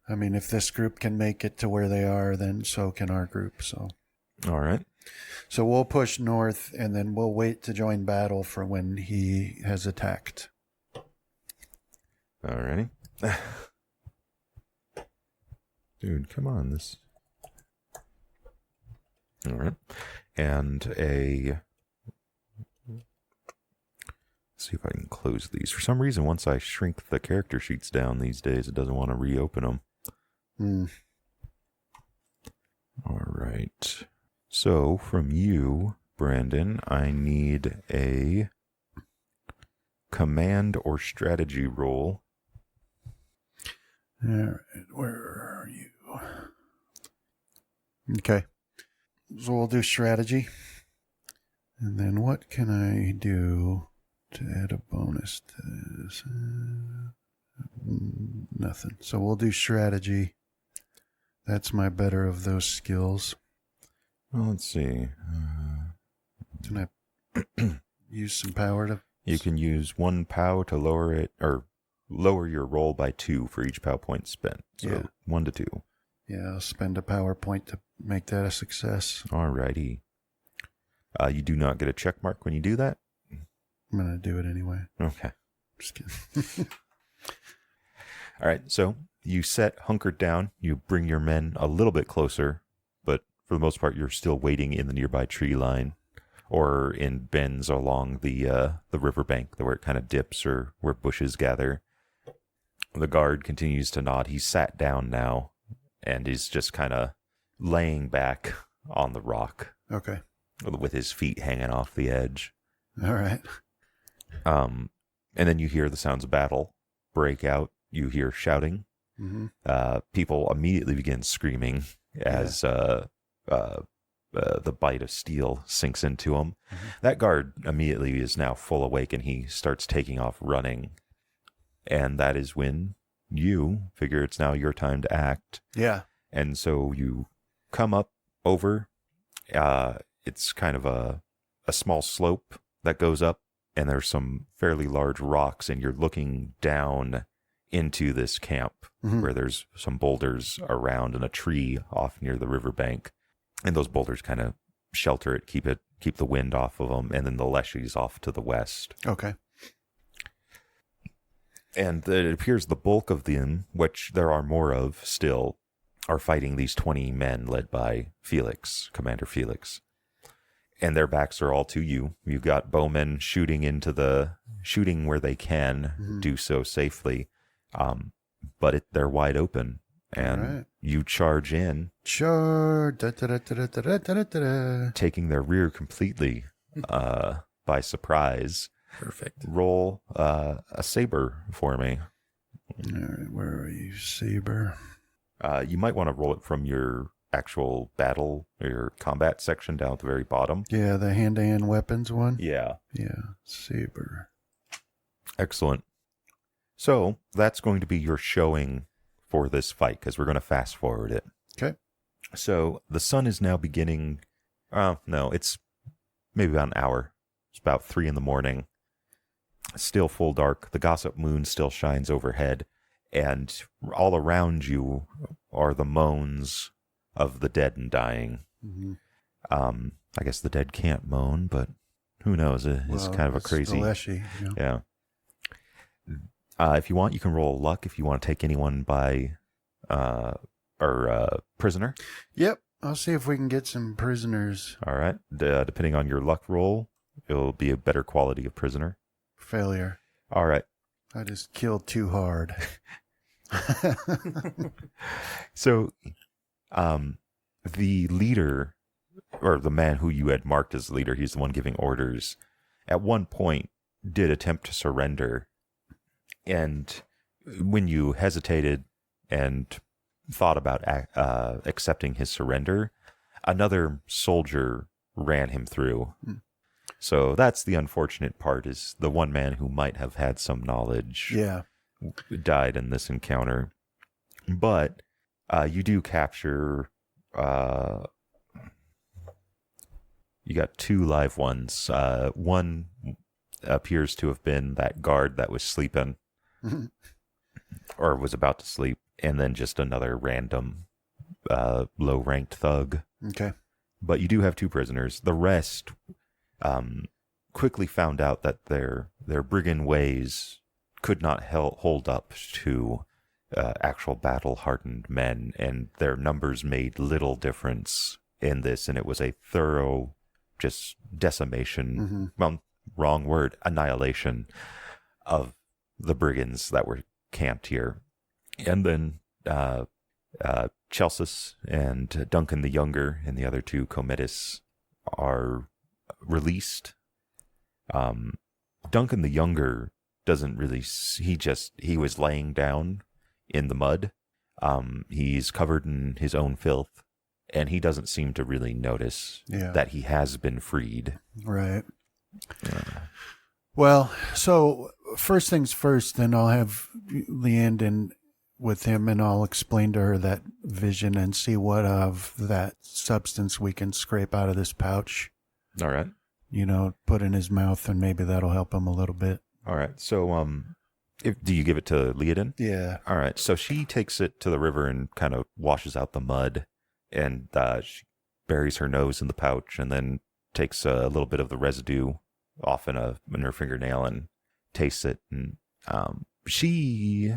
I mean, if this group can make it to where they are, then so can our group. So. All right. So we'll push north, and then we'll wait to join battle for when he has attacked. All righty. Dude, come on. All right. And let's see if I can close these. For some reason, once I shrink the character sheets down these days, it doesn't want to reopen them. All right. So from you, Brandon, I need a command or strategy roll. All right. Where are you? Okay. So we'll do strategy. And then what can I do to add a bonus to this? Nothing. So we'll do strategy. That's my better of those skills. Well, let's see. Can I use some power to... You can use 1 POW to lower it, or lower your roll by 2 for each POW point spent. So 1 to 2. Yeah, I'll spend a power point to make that a success. Alrighty. You do not get a check mark when you do that. I'm going to do it anyway. Okay. Just kidding. All right. So you set hunkered down. You bring your men a little bit closer, but for the most part, you're still waiting in the nearby tree line or in bends along the riverbank where it kind of dips or where bushes gather. The guard continues to nod. He's sat down now and he's just kind of laying back on the rock Okay. with his feet hanging off the edge. All right. And then you hear the sounds of battle break out. You hear shouting. Mm-hmm. People immediately begin screaming as the bite of steel sinks into him. Mm-hmm. That guard immediately is now full awake and he starts taking off running. And that is when you figure it's now your time to act. Yeah. And so you come up over. It's kind of a small slope that goes up, and there's some fairly large rocks, and you're looking down into this camp where there's some boulders around and a tree off near the riverbank. And those boulders kind of shelter it, keep the wind off of them, and then the leshies off to the west. Okay. And it appears the bulk of them, which there are more of still, are fighting these 20 men led by Felix, Commander Felix. And their backs are all to you. You've got bowmen shooting where they can do so safely. But they're wide open. And you charge in. Sure. Da-da-da-da-da-da-da-da-da. Taking their rear completely by surprise. Perfect. Roll a saber for me. All right. Where are you, Saber? You might want to roll it from your actual battle or your combat section down at the very bottom. Yeah, the hand-to-hand weapons one. Yeah. Yeah, Saber. Excellent. So that's going to be your showing for this fight because we're going to fast forward it. Okay. So the sun is now beginning. No, it's maybe about an hour. It's about 3 a.m. Still full dark. The gossip moon still shines overhead. And all around you are the moans of the dead and dying. Mm-hmm. I guess the dead can't moan, but who knows? It's kind of a crazy. Leshy, you know? Yeah. If you want, you can roll luck if you want to take anyone by prisoner. Yep. I'll see if we can get some prisoners. All right. Depending on your luck roll, it'll be a better quality of prisoner. Failure. All right. I just killed too hard. So, the leader, or the man who you had marked as leader, he's the one giving orders, at one point did attempt to surrender. And when you hesitated and thought about accepting his surrender, another soldier ran him through. So that's the unfortunate part, is the one man who might have had some knowledge died in this encounter. But you do capture, you got 2 live ones. One appears to have been that guard that was sleeping or was about to sleep, and then just another random low-ranked thug. Okay. But you do have 2 prisoners. The rest quickly found out that their brigand ways could not hold up to actual battle-hardened men, and their numbers made little difference in this, and it was a thorough just decimation, well, wrong word, annihilation of the brigands that were camped here. And then Chelsis and Duncan the Younger and the other 2 Cometis are released. Duncan the Younger doesn't really, he was laying down in the mud. He's covered in his own filth, and he doesn't seem to really notice that he has been freed. Right. Well, so first things first, then I'll have Leanne in with him, and I'll explain to her that vision and see what of that substance we can scrape out of this pouch. All right. Put in his mouth, and maybe that'll help him a little bit. All right. So, do you give it to Leodin? Yeah. All right. So she takes it to the river and kind of washes out the mud, and she buries her nose in the pouch, and then takes a little bit of the residue off in her fingernail and tastes it. And she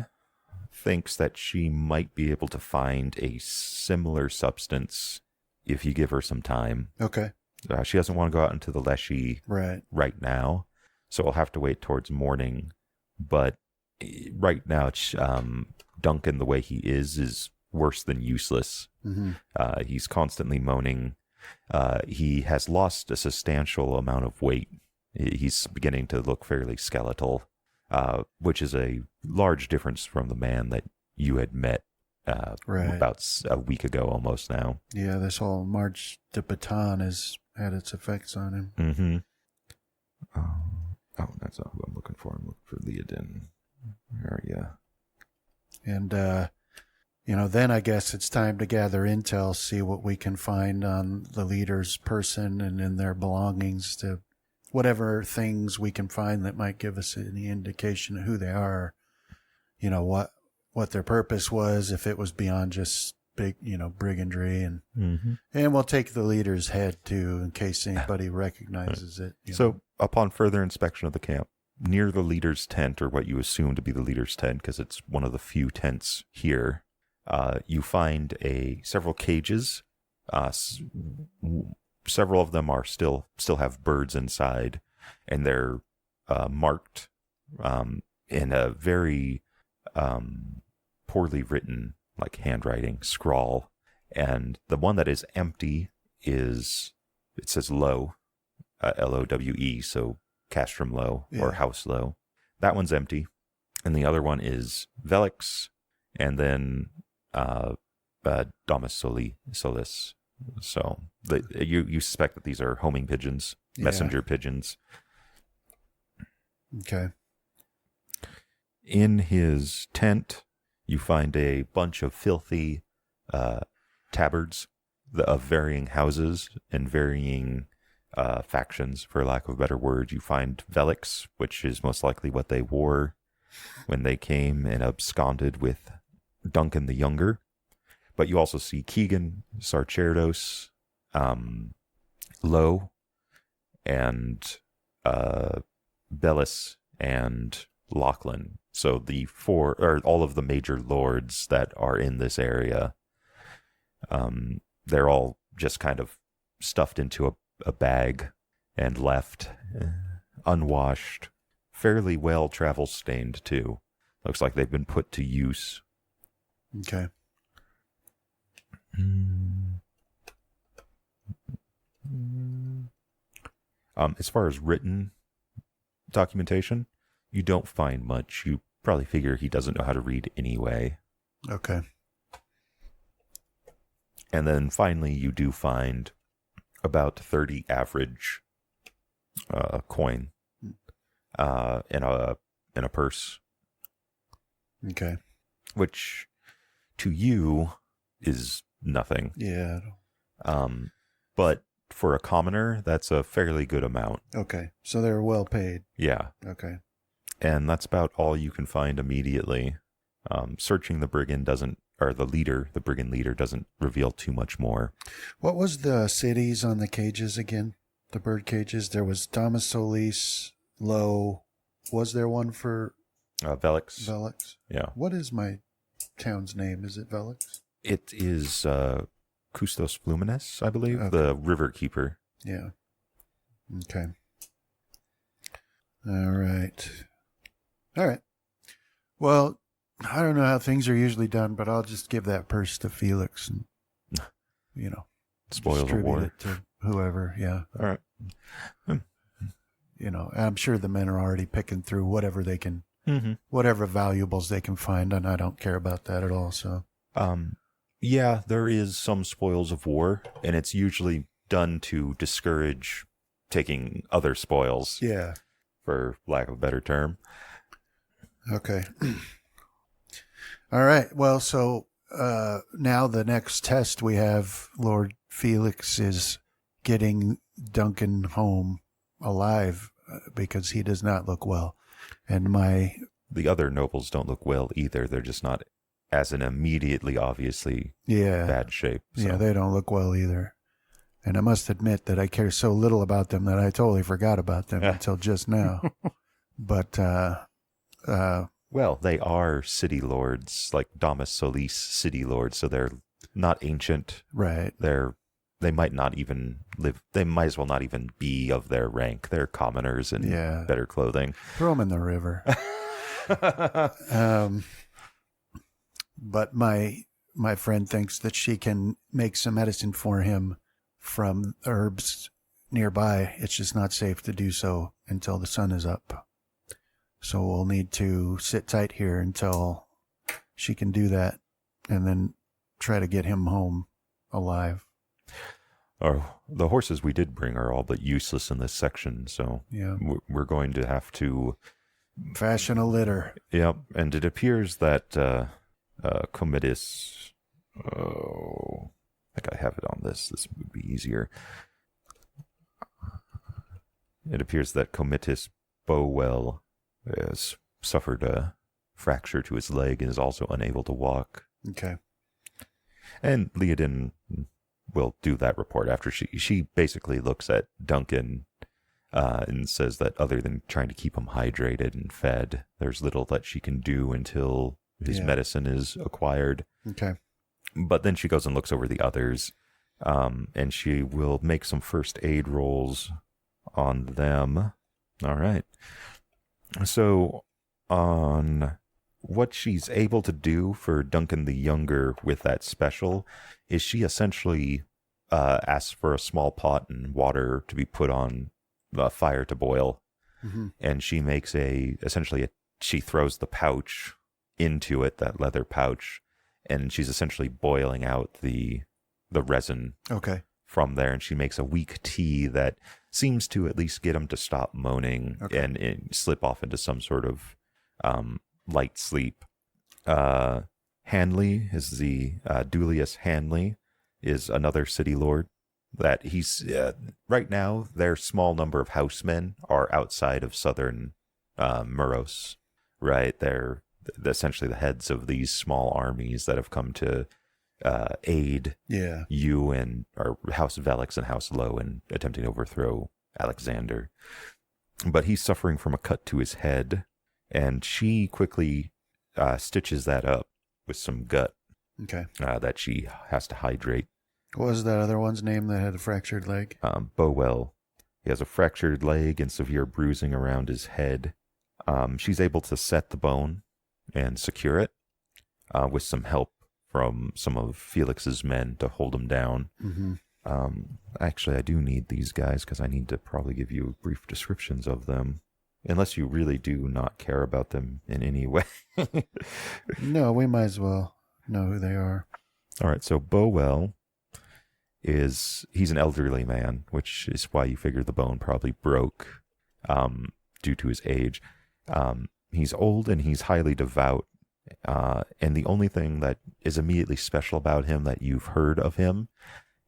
thinks that she might be able to find a similar substance if you give her some time. Okay. She doesn't want to go out into the Leshy right now, so we'll have to wait towards morning. But right now, Duncan, the way he is worse than useless. Mm-hmm. He's constantly moaning. He has lost a substantial amount of weight. He's beginning to look fairly skeletal, which is a large difference from the man that you had met about a week ago almost now. Yeah, this whole March de Baton has had its effects on him. Mm-hmm. Oh, that's not who I'm looking for. I'm looking for Leodin. Where are you? And, then I guess it's time to gather intel, see what we can find on the leader's person and in their belongings, to whatever things we can find that might give us any indication of who they are, what their purpose was, if it was beyond just big, brigandry, and we'll take the leader's head too, in case anybody recognizes it. So upon further inspection of the camp, near the leader's tent, or what you assume to be the leader's tent, because it's one of the few tents here, you find several cages. Several of them are still have birds inside, and they're marked in a very poorly written, like handwriting scrawl. And the one that is empty it says Lowe, Lowe, so Castrum Lowe, or House Lowe. That one's empty. And the other one is Velix, and then Domus Solis. So you suspect that these are homing pigeons, messenger pigeons. Okay. In his tent, you find a bunch of filthy tabards of varying houses and varying factions, for lack of a better word. You find Velix, which is most likely what they wore when they came and absconded with Duncan the Younger. But you also see Keegan, Sarcherdos, Lowe, and Bellis and Lachlan. So the all of the major lords that are in this area, they're all just kind of stuffed into a bag and left, unwashed, fairly well travel stained too. Looks like they've been put to use. Okay. As far as written documentation, you don't find much. You probably figure he doesn't know how to read anyway. Okay. And then finally, you do find about 30 average coin in a purse. Okay. Which to you is nothing. Yeah. But for a commoner, that's a fairly good amount. Okay. So they're well paid. Yeah. Okay. And that's about all you can find immediately. Searching the brigand the brigand leader doesn't reveal too much more. What was the cities on the cages again? The bird cages? There was Domus Solis, Lowe. Was there one for Velix? Velix? Yeah. What is my town's name? Is it Velix? It is Custos Fluminus, I believe, Okay. the river keeper. Yeah. Okay. All right. Well, I don't know how things are usually done, but I'll just give that purse to Felix and, Spoil the distribute war. it to whoever. Yeah. All right. I'm sure the men are already picking through whatever they can, whatever valuables they can find, and I don't care about that at all. So, yeah, there is some spoils of war, and it's usually done to discourage taking other spoils. yeah. For lack of a better term. Okay. All right. Well, so now the next test we have, Lord Felix is getting Duncan home alive because he does not look well. And the other nobles don't look well either. They're just not as an immediately obviously bad shape. So. Yeah, they don't look well either. And I must admit that I care so little about them that I totally forgot about them until just now. But, well, they are city lords, like Domus Solis city lords, so they're not ancient. right. They might not even live. They might as well not even be of their rank. They're commoners in Yeah. better clothing. Throw them in the river. But my friend thinks that she can make some medicine for him from herbs nearby. It's just not safe to do so until the sun is up. So we'll need to sit tight here until she can do that and then try to get him home alive. The horses we did bring are all but useless in this section, so Yeah. we're going to have to... Fashion a litter. Yep, and it appears that Comitis... Oh, I think I have it on this. This would be easier. It appears that Comitis Bowell has suffered a fracture to his leg and is also unable to walk. Okay. And Leodin will do that report after she basically looks at Duncan and says that other than trying to keep him hydrated and fed, there's little that she can do until his medicine is acquired. Okay. But then she goes and looks over the others, and she will make some first aid rolls on them. All right. So on what she's able to do for Duncan the Younger with that special is she essentially asks for a small pot and water to be put on the fire to boil. Mm-hmm. And she makes she throws the pouch into it, that leather pouch, and she's essentially boiling out the resin Okay. from there, and she makes a weak tea that seems to at least get him to stop moaning and slip off into some sort of light sleep. Hanley is the Dulius Hanley is another city lord that he's right now their small number of housemen are outside of southern Muros, right? They're essentially the heads of these small armies that have come to aid you and or House Velix and House Low in attempting to overthrow Alexander. But he's suffering from a cut to his head, and she quickly stitches that up with some gut that she has to hydrate. What was that other one's name that had a fractured leg? Bowell. He has a fractured leg and severe bruising around his head. She's able to set the bone and secure it with some help from some of Felix's men to hold him down. Mm-hmm. Actually, I do need these guys because I need to probably give you brief descriptions of them, unless you really do not care about them in any way. No, we might as well know who they are. All right, so Bowell he's an elderly man, which is why you figure the bone probably broke due to his age. He's old and he's highly devout. And the only thing that is immediately special about him that you've heard of him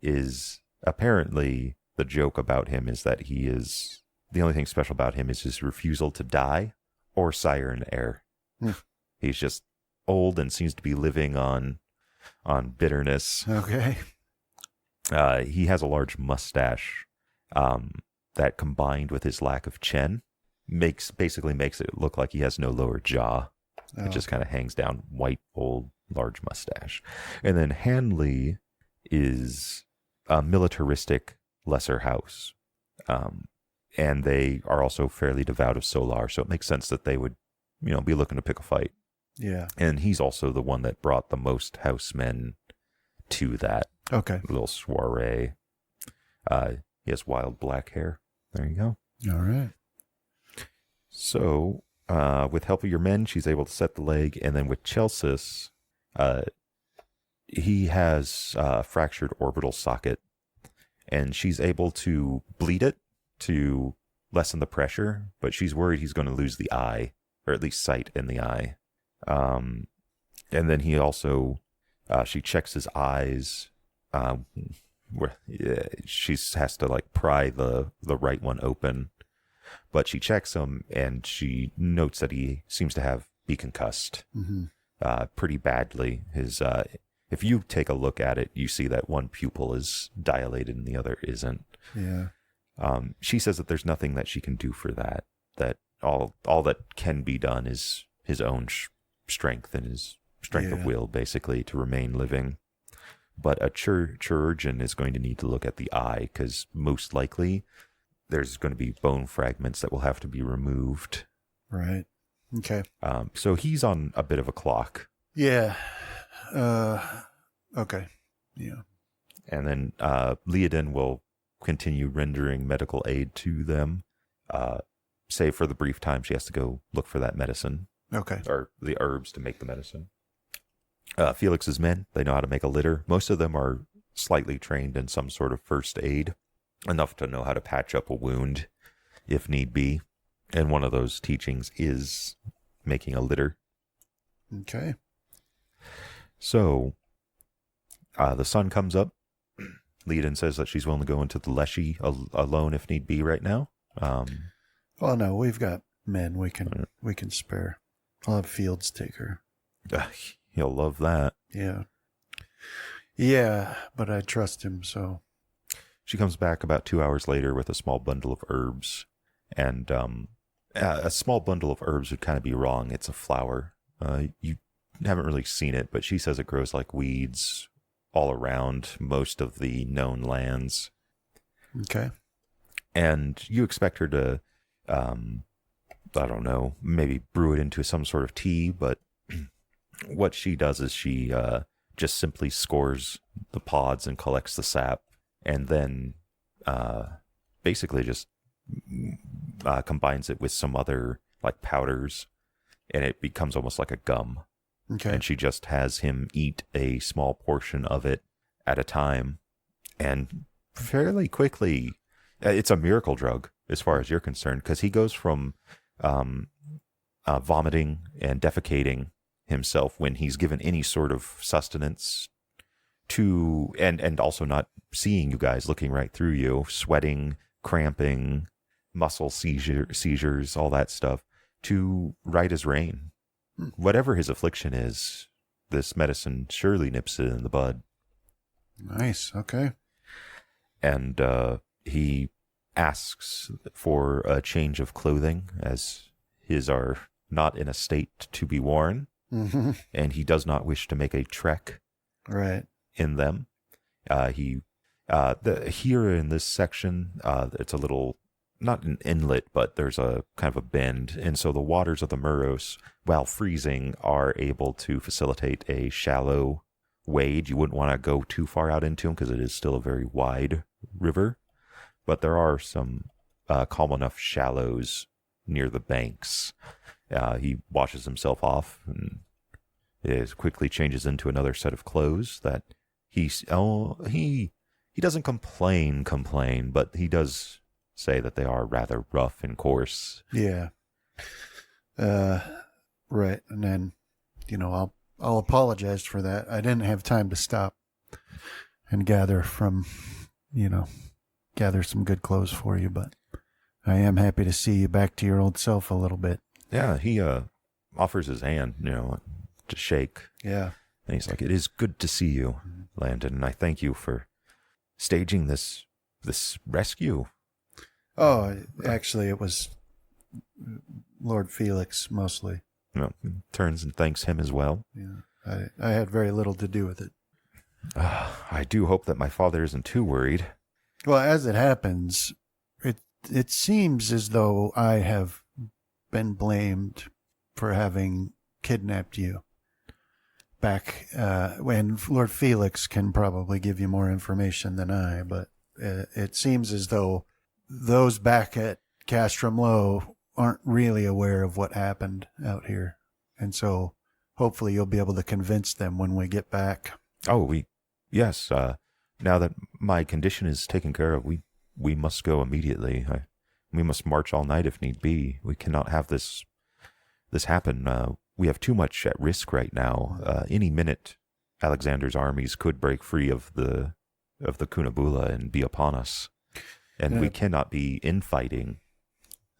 is apparently the joke about him is that the only thing special about him is his refusal to die or sire an heir. He's just old and seems to be living on bitterness. Okay. He has a large mustache that combined with his lack of chin basically makes it look like he has no lower jaw. It just kind of hangs down, white, old, large mustache. And then Hanley is a militaristic lesser house. And they are also fairly devout of Solar, so it makes sense that they would, be looking to pick a fight. Yeah. And he's also the one that brought the most housemen to that little soiree. He has wild black hair. There you go. All right. So, with help of your men, she's able to set the leg, and then with Chelsis, he has a fractured orbital socket, and she's able to bleed it to lessen the pressure, but she's worried he's going to lose the eye, or at least sight in the eye. And then he also, she checks his eyes, where she has to pry the right one open. But she checks him, and she notes that he seems to be concussed pretty badly. His if you take a look at it, you see that one pupil is dilated and the other isn't. Yeah. She says that there's nothing that she can do for that. That all that can be done is his own strength and his strength of will, basically, to remain living. But a chirurgeon is going to need to look at the eye, because most likely there's going to be bone fragments that will have to be removed. Right. Okay. So he's on a bit of a clock. Yeah. Okay. Yeah. And then Leodin will continue rendering medical aid to them, save for the brief time she has to go look for that medicine. Okay. Or the herbs to make the medicine. Felix's men, they know how to make a litter. Most of them are slightly trained in some sort of first aid, enough to know how to patch up a wound if need be. And one of those teachings is making a litter. Okay. So, the sun comes up. Leodin says that she's willing to go into the Leshy alone if need be right now. Well, no, we've got men we can spare. I'll have Fields take her. He'll love that. Yeah. Yeah, but I trust him, so. She comes back about 2 hours later with a small bundle of herbs. And a small bundle of herbs would kind of be wrong. It's a flower. You haven't really seen it, but she says it grows like weeds all around most of the known lands. Okay. And you expect her to, I don't know, maybe brew it into some sort of tea, but what she does is she just simply scores the pods and collects the sap, and then basically just combines it with some other like powders, and it becomes almost like a gum. Okay. And she just has him eat a small portion of it at a time, and fairly quickly, it's a miracle drug as far as you're concerned, because he goes from vomiting and defecating himself when he's given any sort of sustenance to, and also not seeing you guys, looking right through you, sweating, cramping, muscle seizures, all that stuff, to right as rain. Whatever his affliction is, this medicine surely nips it in the bud. Nice. Okay. And he asks for a change of clothing, as his are not in a state to be worn. Mm-hmm. And he does not wish to make a trek Right. in them. Here in this section, it's a little, not an inlet, but there's a kind of a bend, and so the waters of the Muros, while freezing, are able to facilitate a shallow wade. You wouldn't want to go too far out into them because it is still a very wide river, but there are some calm enough shallows near the banks. He washes himself off and quickly changes into another set of clothes that he doesn't complain, but he does say that they are rather rough and coarse. Yeah. Right. And then, I'll apologize for that. I didn't have time to stop and gather some good clothes for you, but I am happy to see you back to your old self a little bit. Yeah, he offers his hand, to shake. Yeah. And he's like, "It is good to see you, Landon, and I thank you for staging this rescue." Oh, actually, it was Lord Felix mostly. Turns and thanks him as well. Yeah, I had very little to do with it. I do hope that my father isn't too worried. Well, as it happens, it seems as though I have been blamed for having kidnapped you back when Lord Felix can probably give you more information than I, but it seems as though those back at Castrum Low aren't really aware of what happened out here. And so hopefully you'll be able to convince them when we get back. Oh, yes. Now that my condition is taken care of, we must go immediately. We must march all night if need be. We cannot have this happen. We have too much at risk right now. Any minute, Alexander's armies could break free of the Cunabula and be upon us. And we cannot be infighting.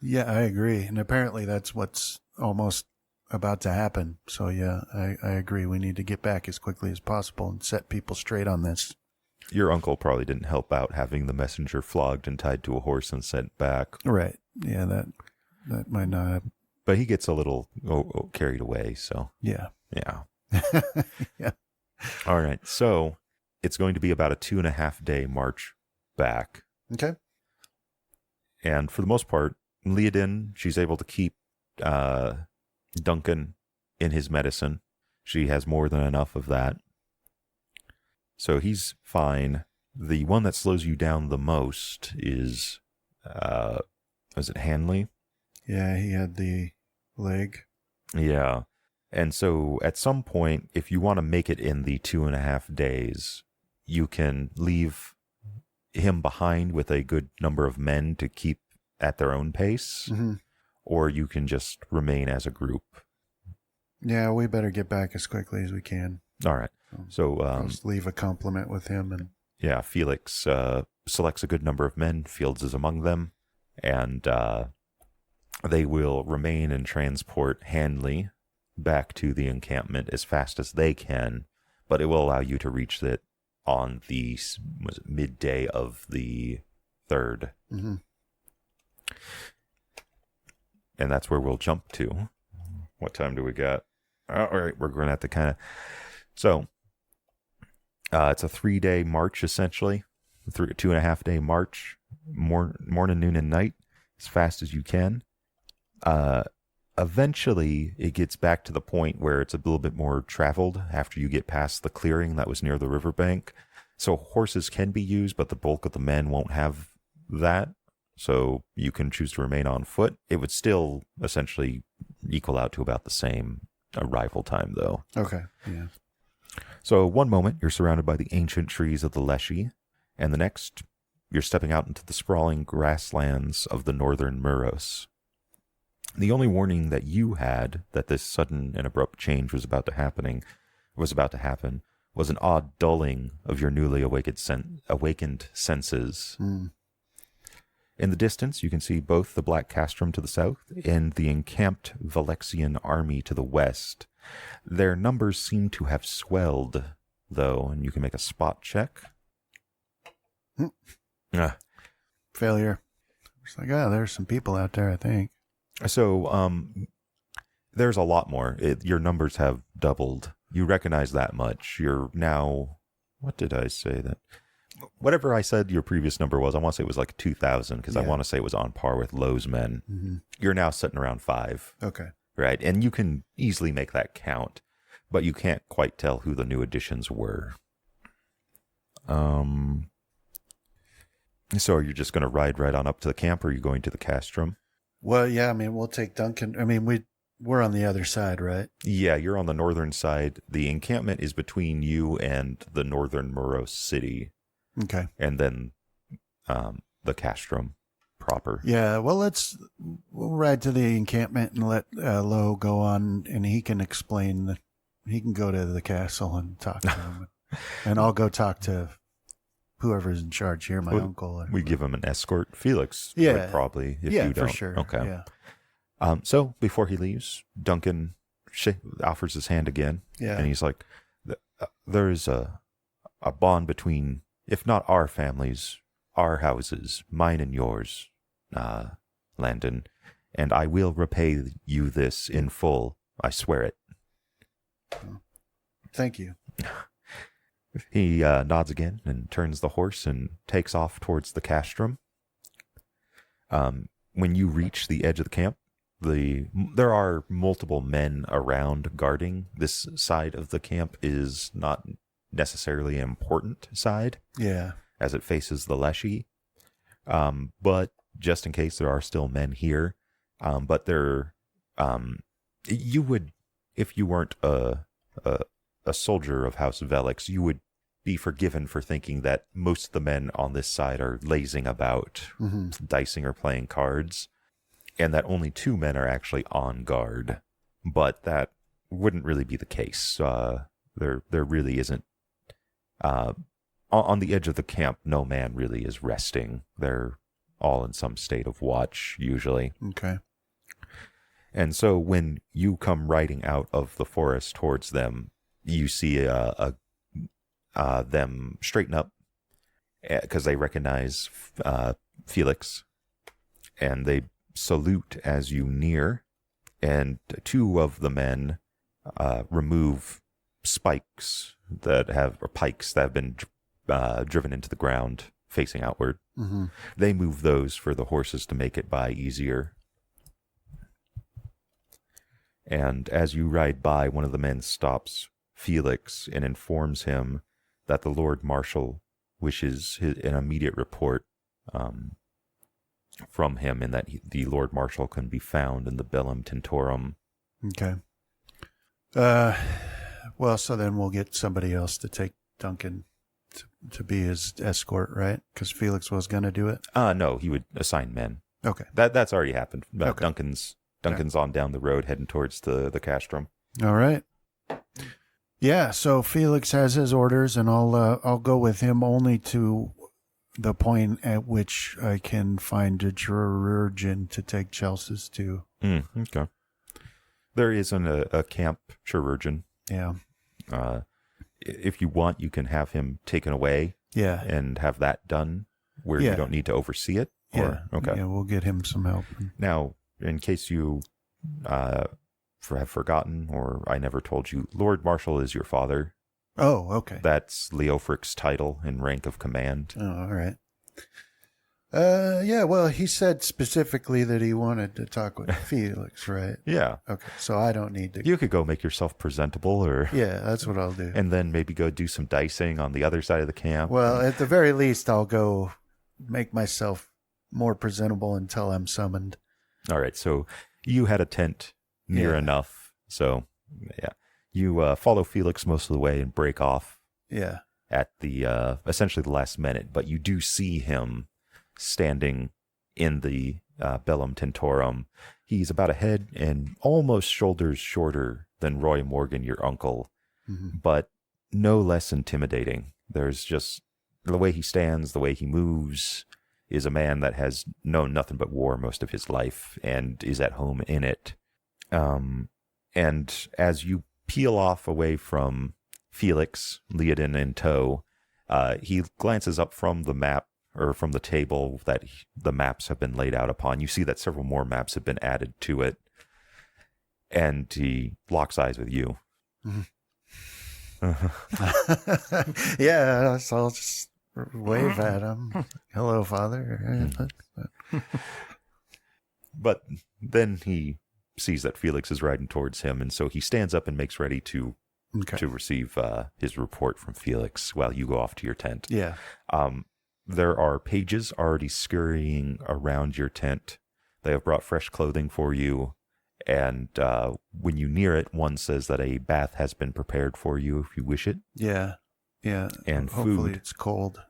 Yeah, I agree. And apparently that's what's almost about to happen. So yeah, I agree. We need to get back as quickly as possible and set people straight on this. Your uncle probably didn't help out having the messenger flogged and tied to a horse and sent back. Right. Yeah, that might not have. But he gets a little carried away, so. Yeah. Yeah. Yeah. All right. So it's going to be about a 2.5 day march back. Okay. And for the most part, Leodin, she's able to keep Duncan in his medicine. She has more than enough of that. So he's fine. The one that slows you down the most is it Hanley? Yeah, he had the leg. Yeah. And so at some point, if you want to make it in the 2.5 days, you can leave him behind with a good number of men to keep at their own pace, Mm-hmm. or you can just remain as a group. Yeah, we better get back as quickly as we can. All right. So, Just leave a compliment with him. And yeah, Felix selects a good number of men. Fields is among them. And they will remain and transport Hanley back to the encampment as fast as they can, but it will allow you to reach it on the midday of the 3rd. Mm-hmm. And that's where we'll jump to. What time do we got? All right, we're going to have to kind of... So, it's a 3-day march, essentially. 2.5 day march, morning, noon, and night, as fast as you can. Eventually, it gets back to the point where it's a little bit more traveled after you get past the clearing that was near the riverbank. So horses can be used, but the bulk of the men won't have that. So you can choose to remain on foot. It would still essentially equal out to about the same arrival time, though. Okay, yeah. So one moment, you're surrounded by the ancient trees of the Leshy, and the next, you're stepping out into the sprawling grasslands of the northern Muros. The only warning that you had that this sudden and abrupt change was about to happen was an odd dulling of your newly awakened senses. Mm. In the distance, you can see both the Black Castrum to the south and the encamped Valexian army to the west. Their numbers seem to have swelled, though, and you can make a spot check. Failure. It's like, there's some people out there, I think. So, there's a lot more. Your numbers have doubled. You recognize that much. You're now, what did I say that? Whatever I said your previous number was, I want to say it was like 2,000, because I want to say it was on par with Lowe's men. Mm-hmm. You're now sitting around 5. Okay. Right? And you can easily make that count, but you can't quite tell who the new additions were. So you're just going to ride right on up to the camp, or are you going to the castrum? Well, yeah, I mean, we'll take Duncan. I mean, we're on the other side, right? Yeah, you're on the northern side. The encampment is between you and the northern Muros city. Okay. And then the castrum proper. Yeah, well, we'll ride to the encampment and let Lo go on, and he can explain. He can go to the castle and talk to him. And I'll go talk to whoever's in charge here, my uncle. We give him an escort. Felix Yeah. would probably, if you don't. For sure. Okay. Yeah. So before he leaves, Duncan offers his hand again. Yeah. And he's like, there is a bond between, if not our families, our houses, mine and yours, Landon, and I will repay you this in full. I swear it. Thank you. He nods again and turns the horse and takes off towards the castrum. When you reach the edge of the camp, there are multiple men around guarding. This side of the camp is not necessarily an important side. Yeah. As it faces the Leshy. But just in case there are still men here. But you would, if you weren't a soldier of House Velix, you would be forgiven for thinking that most of the men on this side are lazing about, dicing or playing cards, and that only 2 men are actually on guard. But that wouldn't really be the case. There really isn't. On the edge of the camp, no man really is resting. They're all in some state of watch, usually. Okay. And so when you come riding out of the forest towards them, you see them straighten up because they recognize Felix, and they salute as you near. And two of the men remove spikes or pikes that have been driven into the ground facing outward. Mm-hmm. They move those for the horses to make it by easier. And as you ride by, one of the men stops Felix and informs him that the Lord Marshal wishes an immediate report from him, and that the Lord Marshal can be found in the Bellum Tentorum. Okay. Well, so then we'll get somebody else to take Duncan to be his escort, right? Because Felix was going to do it. No, he would assign men. Okay. That's already happened. Okay. Duncan's on down the road heading towards the castrum. All right. Yeah. So Felix has his orders, and I'll go with him only to the point at which I can find a chirurgeon to take Chelsea's to. Okay. There isn't a camp chirurgeon. Yeah. If you want, you can have him taken away. Yeah. And have that done where you don't need to oversee it. Okay. Yeah, we'll get him some help. Now, in case you have forgotten, or I never told you, Lord Marshal is your father. Oh, okay. That's Leofric's title and rank of command. Oh, all right. Yeah, well, he said specifically that he wanted to talk with Felix, right? Yeah. Okay, so I don't need to. You could go make yourself presentable, or Yeah, that's what I'll do. and then maybe go do some dicing on the other side of the camp. Well, at the very least, I'll go make myself more presentable until I'm summoned. All right, so you had a tent near enough. So, yeah. You follow Felix most of the way and break off Yeah. at the essentially the last minute, but you do see him standing in the Bellum Tentorum. He's about a head and almost shoulders shorter than Roy Morgan, your uncle, but no less intimidating. There's just the way he stands, the way he moves, is a man that has known nothing but war most of his life and is at home in it. And as you peel off away from Felix, Leodin in tow, he glances up from the map, or from the table that the maps have been laid out upon. You see that several more maps have been added to it, and he locks eyes with you. Yeah, so I'll just wave at him. Hello, Father. But then he sees that Felix is riding towards him, and so he stands up and makes ready to receive his report from Felix while you go off to your tent. Yeah. There are pages already scurrying around your tent. They have brought fresh clothing for you, and when you near it, one says that a bath has been prepared for you if you wish it. Yeah. Yeah. And hopefully food. It's cold.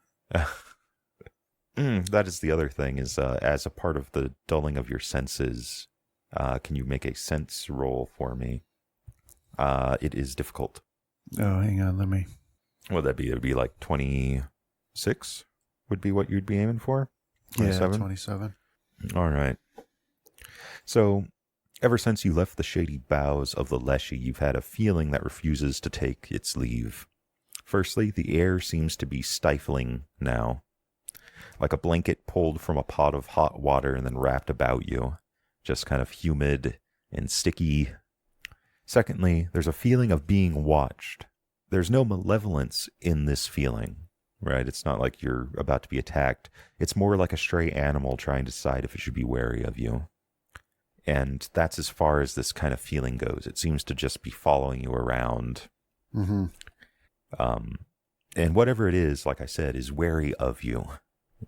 That is the other thing, is as a part of the dulling of your senses, can you make a sense roll for me? It is difficult. Oh, hang on. Let me. What would that be? It would be like 26 would be what you'd be aiming for? 27? Yeah, 27. All right. So, ever since you left the shady boughs of the Leshy, you've had a feeling that refuses to take its leave. Firstly, the air seems to be stifling now, like a blanket pulled from a pot of hot water and then wrapped about you, just kind of humid and sticky. Secondly, there's a feeling of being watched. There's no malevolence in this feeling, right? It's not like you're about to be attacked. It's more like a stray animal trying to decide if it should be wary of you. And that's as far as this kind of feeling goes. It seems to just be following you around. Mm-hmm. And whatever it is, like I said, is wary of you.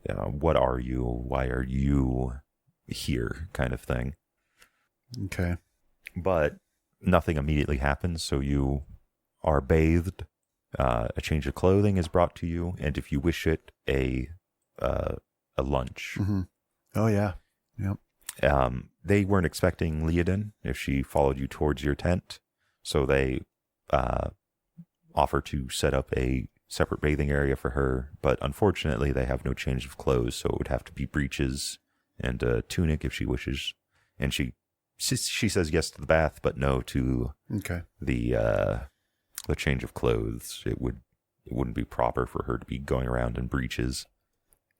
What are you? Why are you here? Kind of thing. Okay. But nothing immediately happens, so you are bathed. A change of clothing is brought to you, and if you wish it, a lunch. Mm-hmm. Oh, yeah. Yep. They weren't expecting Leodin if she followed you towards your tent, so they offer to set up a separate bathing area for her, but unfortunately they have no change of clothes, so it would have to be breeches and a tunic if she wishes, and she she says yes to the bath, but no to Okay. the change of clothes. It wouldn't be proper for her to be going around in breeches.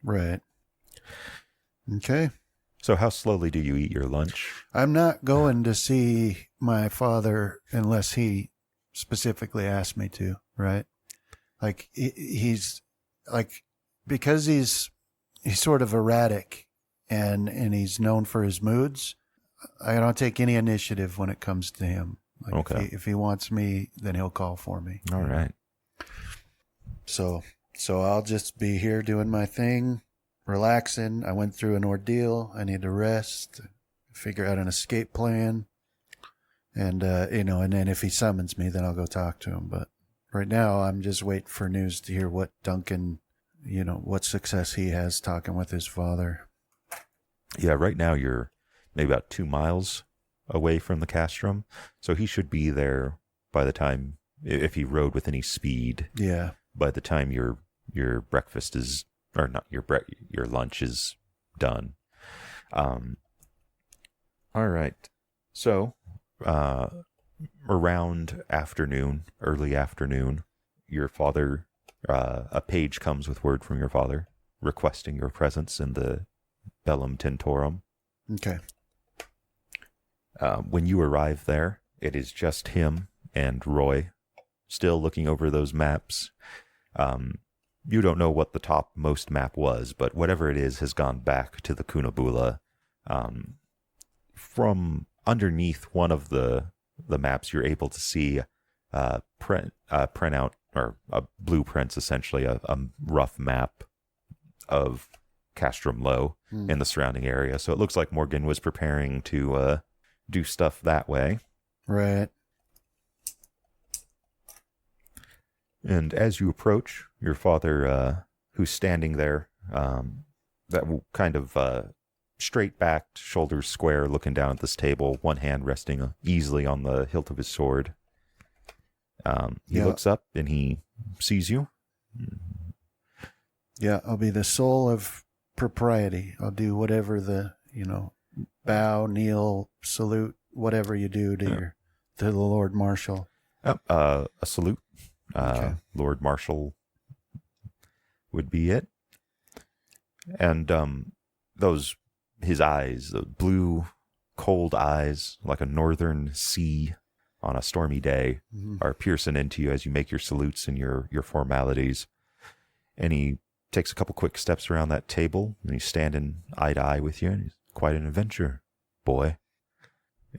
Right. Okay. So how slowly do you eat your lunch? I'm not going to see my father unless he specifically asked me to, right? Like he's like, because he's sort of erratic and he's known for his moods. I don't take any initiative when it comes to him. Like Okay. if he wants me, then he'll call for me. All right. So I'll just be here doing my thing, relaxing. I went through an ordeal. I need to rest, figure out an escape plan. And, and then if he summons me, then I'll go talk to him. But right now I'm just waiting for news to hear what Duncan, what success he has talking with his father. Yeah, right now you're maybe about 2 miles away from the castrum. So he should be there by the time, if he rode with any speed. Yeah. By the time your breakfast is, or not your lunch is done. All right. So, around afternoon, early afternoon, your father, a page comes with word from your father requesting your presence in the Bellum Tentorum. Okay. When you arrive there, it is just him and Roy, still looking over those maps. You don't know what the topmost map was, but whatever it is has gone back to the Cunabula. From underneath one of the maps, you're able to see printout or blueprints, essentially a rough map of Castrum Low and the surrounding area. So it looks like Morgan was preparing to do stuff that way. Right. And as you approach, your father, who's standing there, that kind of straight-backed, shoulders square, looking down at this table, one hand resting easily on the hilt of his sword. He looks up and he sees you. Yeah, I'll be the soul of propriety. I'll do whatever the, bow, kneel, salute, whatever you do to the Lord Marshal. A salute. Okay. Lord Marshal would be it. And his eyes, the blue, cold eyes, like a northern sea on a stormy day, are piercing into you as you make your salutes and your formalities. And he takes a couple quick steps around that table, and he's standing eye to eye with you, and he's quite an adventure, boy.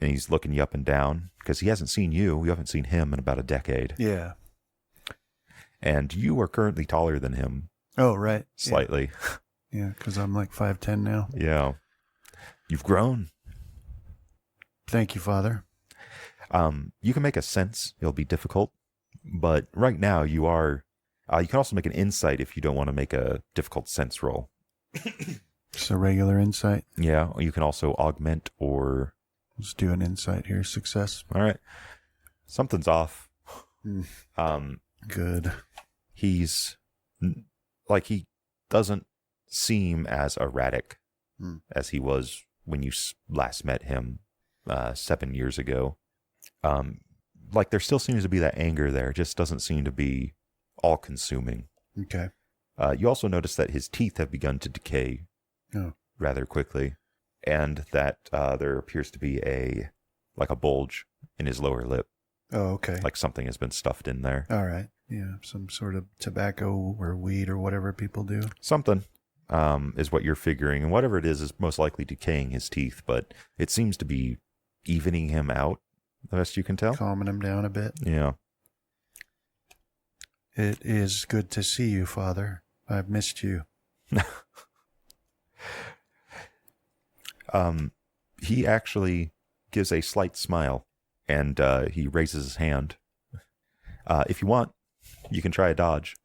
And he's looking you up and down, because he hasn't seen you. You haven't seen him in about a decade. Yeah. And you are currently taller than him. Oh, right. Slightly. Yeah, because I'm like 5'10" now. Yeah. You've grown. Thank you, Father. You can make a sense. It'll be difficult. But right now you are... you can also make an insight if you don't want to make a difficult sense roll. Just a regular insight. Yeah. You can also augment or... Let's do an insight here. Success. All right. Something's off. Good. He's... he doesn't seem as erratic as he was when you last met him 7 years ago. There still seems to be that anger there. It just doesn't seem to be all-consuming. Okay. You also notice that his teeth have begun to decay rather quickly, and that there appears to be a bulge in his lower lip. Oh, okay. Like something has been stuffed in there. All right. Yeah, some sort of tobacco or weed or whatever people do. Something is what you're figuring, and whatever it is most likely decaying his teeth, but it seems to be evening him out, the best you can tell. Calming him down a bit. Yeah. It is good to see you, Father. I've missed you. He actually gives a slight smile, and he raises his hand. If you want, you can try a dodge.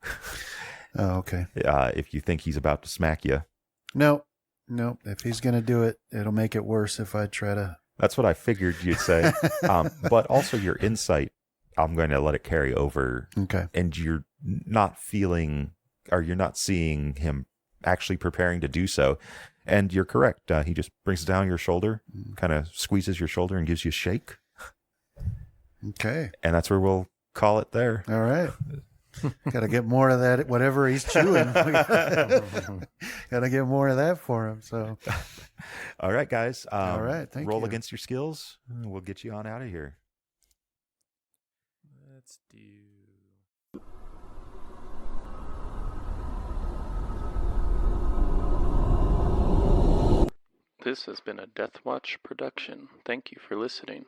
Oh, okay. If you think he's about to smack you. No. If he's going to do it, it'll make it worse if I try to. That's what I figured you'd say. But also your insight, I'm going to let it carry over. Okay. And you're not feeling, or you're not seeing him actually preparing to do so. And you're correct. He just brings down your shoulder, kind of squeezes your shoulder and gives you a shake. Okay. And that's where we'll call it there. All right. Got to get more of that, whatever he's chewing. Got to get more of that for him. So, all right, guys. All right. Thank roll you. against your skills. We'll get you on out of here. Let's do. This has been a Deathwatch production. Thank you for listening.